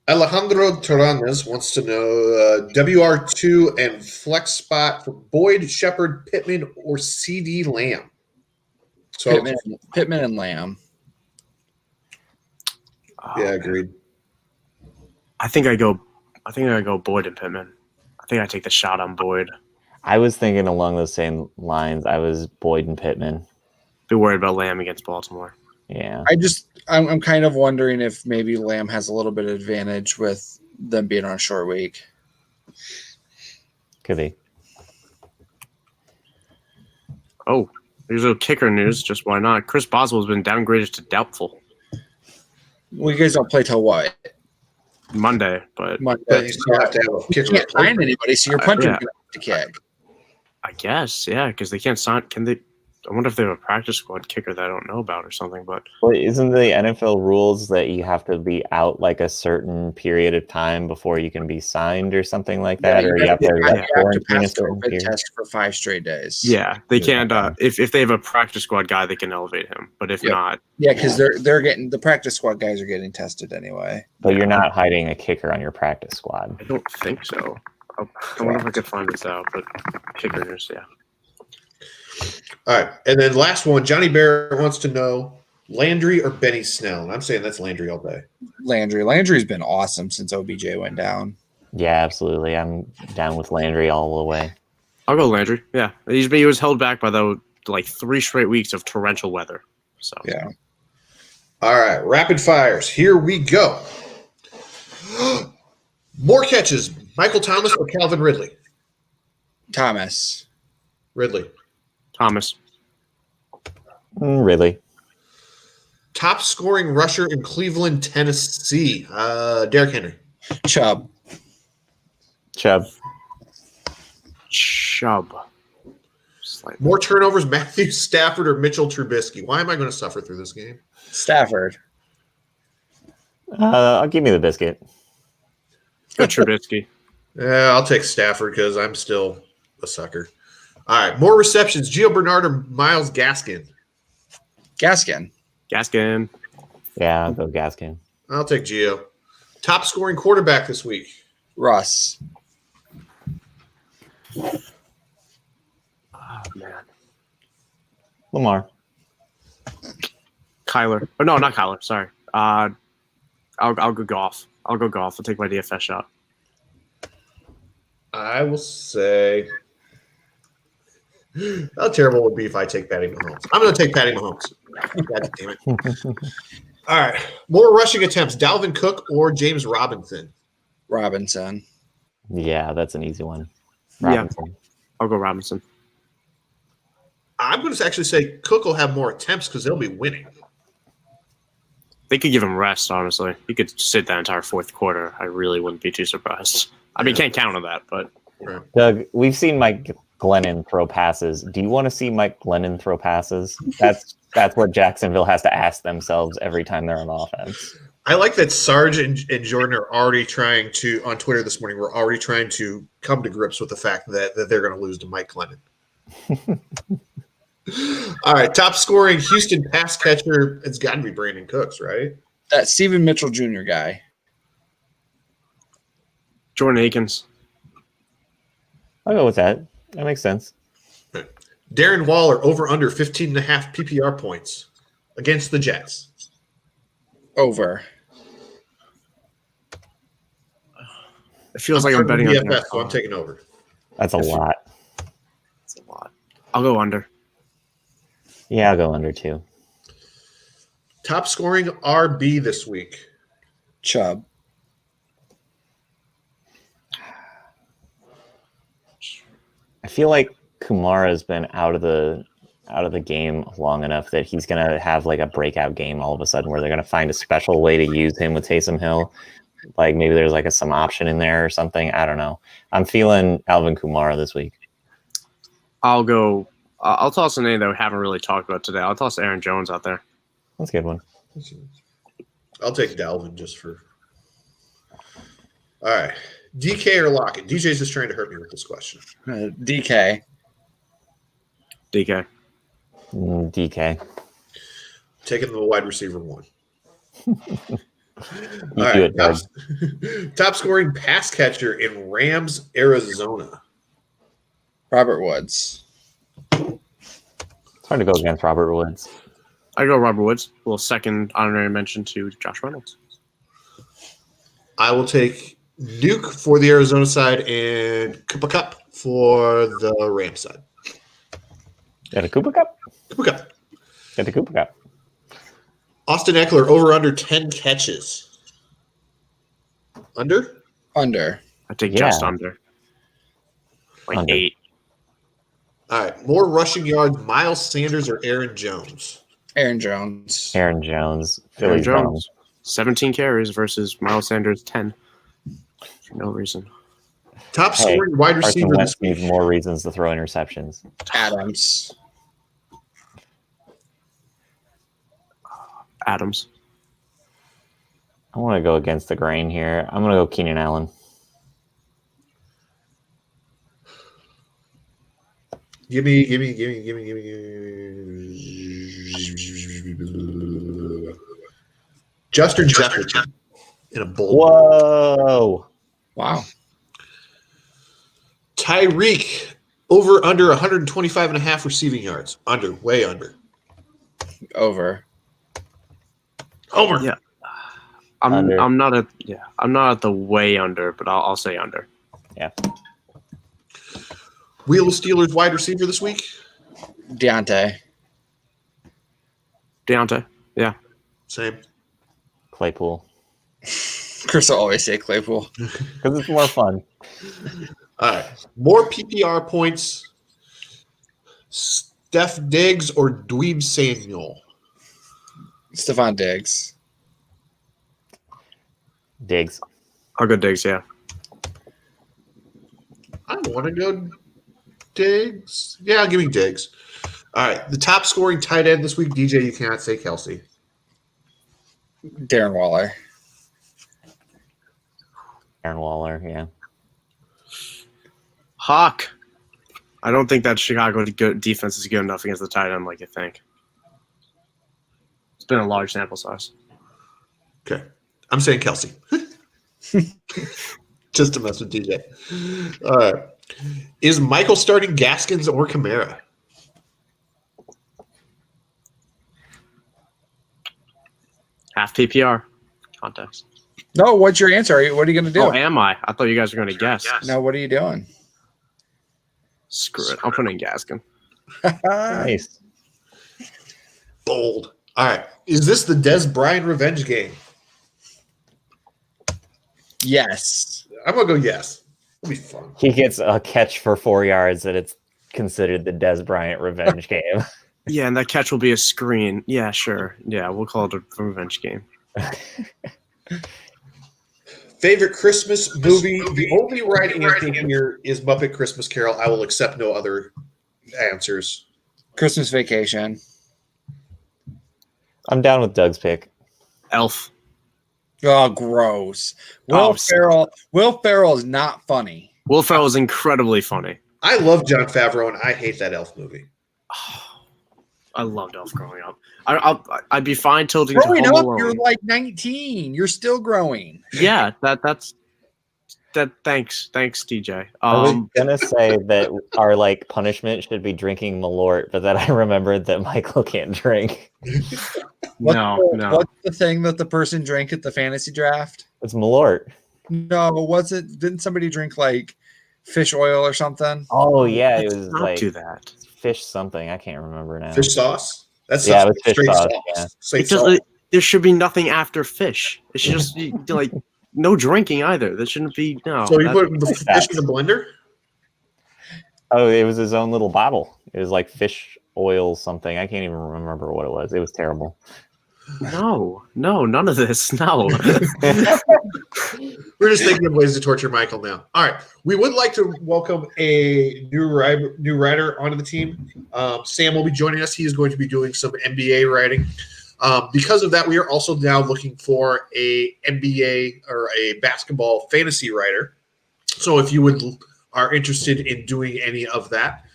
Alejandro Torres wants to know WR2 and flex spot for Boyd, Shepard, Pittman, or CD Lamb. So, Pittman and Lamb. yeah, agreed. I think I go Boyd and Pittman. I think I take the shot on Boyd. I was thinking along those same lines. I was Boyd and Pittman. Be worried about Lamb against Baltimore. Yeah. I'm kind of wondering if maybe Lamb has a little bit of advantage with them being on a short week. Could be. Oh, there's a kicker news. Just why not? Chris Boswell's been downgraded to doubtful Well, you guys don't play till what? Monday, but But you still have to have a You kicker. can't find anybody, so your punter's yeah. going to have to kick. I guess, yeah, because they can't sign. Can they? I wonder if they have a practice squad kicker that I don't know about or something. But Well, isn't the NFL rules that you have to be out like a certain period of time before you can be signed or something like that? Or you have to quarantine a pass certain COVID period? test for 5 straight days. yeah, they can't. If they have a practice squad guy, they can elevate him. But if Yep. not, Yeah, because they're getting the practice squad guys are getting tested anyway. But you're not hiding a kicker on your practice squad. I don't think so. I wonder if I could find this out. But kickers, yeah. All right. And then last one, Johnny Bear wants to know Landry or Benny Snell. And I'm saying that's Landry all day. Landry's been awesome since OBJ went down. Yeah, absolutely. I'm down with Landry all the way. I'll go Landry. Yeah, he was held back by the 3 straight weeks of torrential weather. So Yeah. All right. Rapid fires. Here we go. More catches, Michael Thomas or Calvin Ridley? Thomas. Ridley. Thomas. Really? Top scoring rusher in Cleveland, Tennessee. Derrick Henry. Chubb. Chubb. Slightly. More turnovers, Matthew Stafford or Mitchell Trubisky? Why am I going to suffer through this game? Stafford. I'll give me the biscuit. Go Trubisky. Yeah, I'll take Stafford because I'm still a sucker. All right, more receptions. Gio Bernard or Myles Gaskin? Gaskin. Yeah, I'll go Gaskin. I'll take Gio. Top scoring quarterback this week. Russ. Oh, man. Lamar. Kyler. Oh, no, not Kyler. Sorry. I'll go Goff. I'll take my DFS shot. I will say, how terrible would it be if I take Patty Mahomes? I'm going to take Patty Mahomes. God damn it. All right. More rushing attempts, Dalvin Cook or James Robinson? Robinson. Yeah, that's an easy one. Yeah. Robinson. I'll go Robinson. I'm going to actually say Cook will have more attempts because they'll be winning. They could give him rest, honestly. He could sit that entire fourth quarter. I really wouldn't be too surprised. I mean, can't count on that, but Doug, we've seen Mike Glennon throw passes. Do you want to see Mike Glennon throw passes? That's what Jacksonville has to ask themselves every time they're on offense. I like that Sarge and Jordan are already trying to, on Twitter this morning, we're already trying to come to grips with the fact that they're going to lose to Mike Glennon. All right, top scoring Houston pass catcher. It's got to be Brandon Cooks, right? That Stephen Mitchell Jr. guy. Jordan Akins. I'll go with that. That makes sense. Darren Waller over under 15.5 PPR points against the Jets. Over. It feels like I'm betting on DFS, so I'm taking over. That's a lot. That's a lot. I'll go under. Yeah, I'll go under too. Top scoring RB this week. Chubb. I feel like Kumara's been out of the game long enough that he's gonna have like a breakout game all of a sudden where they're gonna find a special way to use him with Taysom Hill. Like maybe there's like some option in there or something. I don't know. I'm feeling Alvin Kamara this week. I'll go. I'll toss a name that we haven't really talked about today. I'll toss Aaron Jones out there. That's a good one. I'll take Dalvin just for. All right. DK or Lockett? DJ's just trying to hurt me with this question. DK. DK. DK. Taking the wide receiver one. You All do right. it, Doug. Top scoring pass catcher in Rams, Arizona. Robert Woods. It's hard to go against Robert Woods. I go Robert Woods. A little second honorary mention to Josh Reynolds. I will take Duke for the Arizona side and Cooper Cup for the Rams side. Got a Cooper Cup? Cooper Cup. Got the Cooper Cup. Austin Eckler over under 10 catches. Under? Under. I take just under. Like Under. 8. All right. More rushing yards, Miles Sanders or Aaron Jones? Aaron Jones. Aaron Jones. Aaron Philly's Jones. 17 carries versus Miles Sanders 10. For no reason. Top scoring wide Carson receiver Wentz this week. needs more reasons to throw interceptions. Adams. Adams. I want to go against the grain here. I'm going to go Keenan Allen. Give me. Justin Jefferson in a bowl. Whoa. Wow. Tyreek over under 125.5 receiving yards. Under, way under. Over. Homer. Yeah. Under. I'm not at the way under, but I'll say under. Yeah. Wheel of Steelers wide receiver this week. Deontay. Yeah. Same. Claypool. Chris will always say Claypool. Because it's more fun. All right. More PPR points. Steph Diggs or Dweeb Samuel? Stephon Diggs. Diggs. I'll go Diggs, yeah. I want to go Diggs. Yeah, give me Diggs. All right. The top scoring tight end this week, DJ, you cannot say Kelsey. Darren Waller. Aaron Waller, yeah. Hawk. I don't think that Chicago defense is good enough against the tight end like you think. It's been a large sample size. Okay. I'm saying Kelsey. Just to mess with DJ. All right. Is Michael starting Gaskins or Kamara? Half PPR context. No, what's your answer? What are you going to do? Oh, am I? I thought you guys were going to guess. No, what are you doing? Screw it. I'm putting Gaskin. Nice. Bold. All right. Is this the Des Bryant revenge game? Yes. I'm going to go yes. It'll be fun. He gets a catch for 4 yards, and it's considered the Des Bryant revenge game. Yeah, and that catch will be a screen. Yeah, sure. Yeah, we'll call it a revenge game. Favorite Christmas movie? The only right answer here is Muppet Christmas Carol. I will accept no other answers. Christmas Vacation. I'm down with Doug's pick. Elf. Oh, gross. Oh, Will Ferrell is not funny. Will Ferrell is incredibly funny. I love Jon Favreau, and I hate that Elf movie. I loved Elf growing up. I'd be fine tilting Growing to Home up, Alone. you're like 19. You're still growing. Yeah, that's that. Thanks, DJ. I was gonna say that our like punishment should be drinking Malort, but then I remembered that Michael can't drink. No. What's the thing that the person drank at the fantasy draft? It's Malort. No, was it? Didn't somebody drink like fish oil or something? Oh yeah, it Let's was not like do that. fish something. I can't remember now. Fish sauce? That's Yeah, it was fish straight sauce, sauce. yeah. Straight It just, sauce. there should be nothing after fish. It should just be like no drinking either. There shouldn't be no. So you that's- put the fish in the blender? Oh, it was his own little bottle. It was like fish oil something. I can't even remember what it was. It was terrible. no, none of this. No. We're just thinking of ways to torture Michael now. All right. We would like to welcome a new writer onto the team. Sam will be joining us. He is going to be doing some NBA writing. Because of that, we are also now looking for a NBA or a basketball fantasy writer. So if you are interested in doing any of that,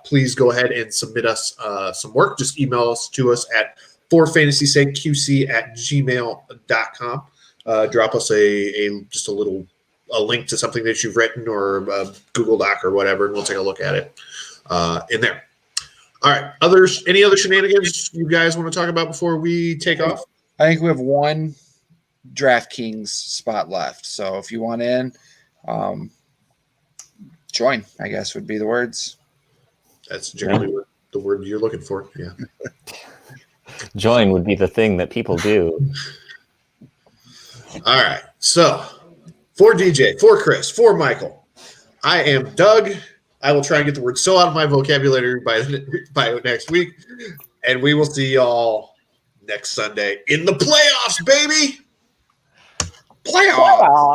please go ahead and submit us some work. Just email us at forfantasysakeqc@gmail.com. Drop us a link to something that you've written or a Google Doc or whatever, and we'll take a look at it in there. All right. Any other shenanigans you guys want to talk about before we take off? I think we have one DraftKings spot left. So if you want in, join, I guess would be the words. That's generally the word you're looking for. Yeah. Join would be the thing that people do. All right. So for DJ, for Chris, for Michael, I am Doug. I will try and get the word so out of my vocabulary by next week. And we will see y'all next Sunday in the playoffs, baby. Playoffs.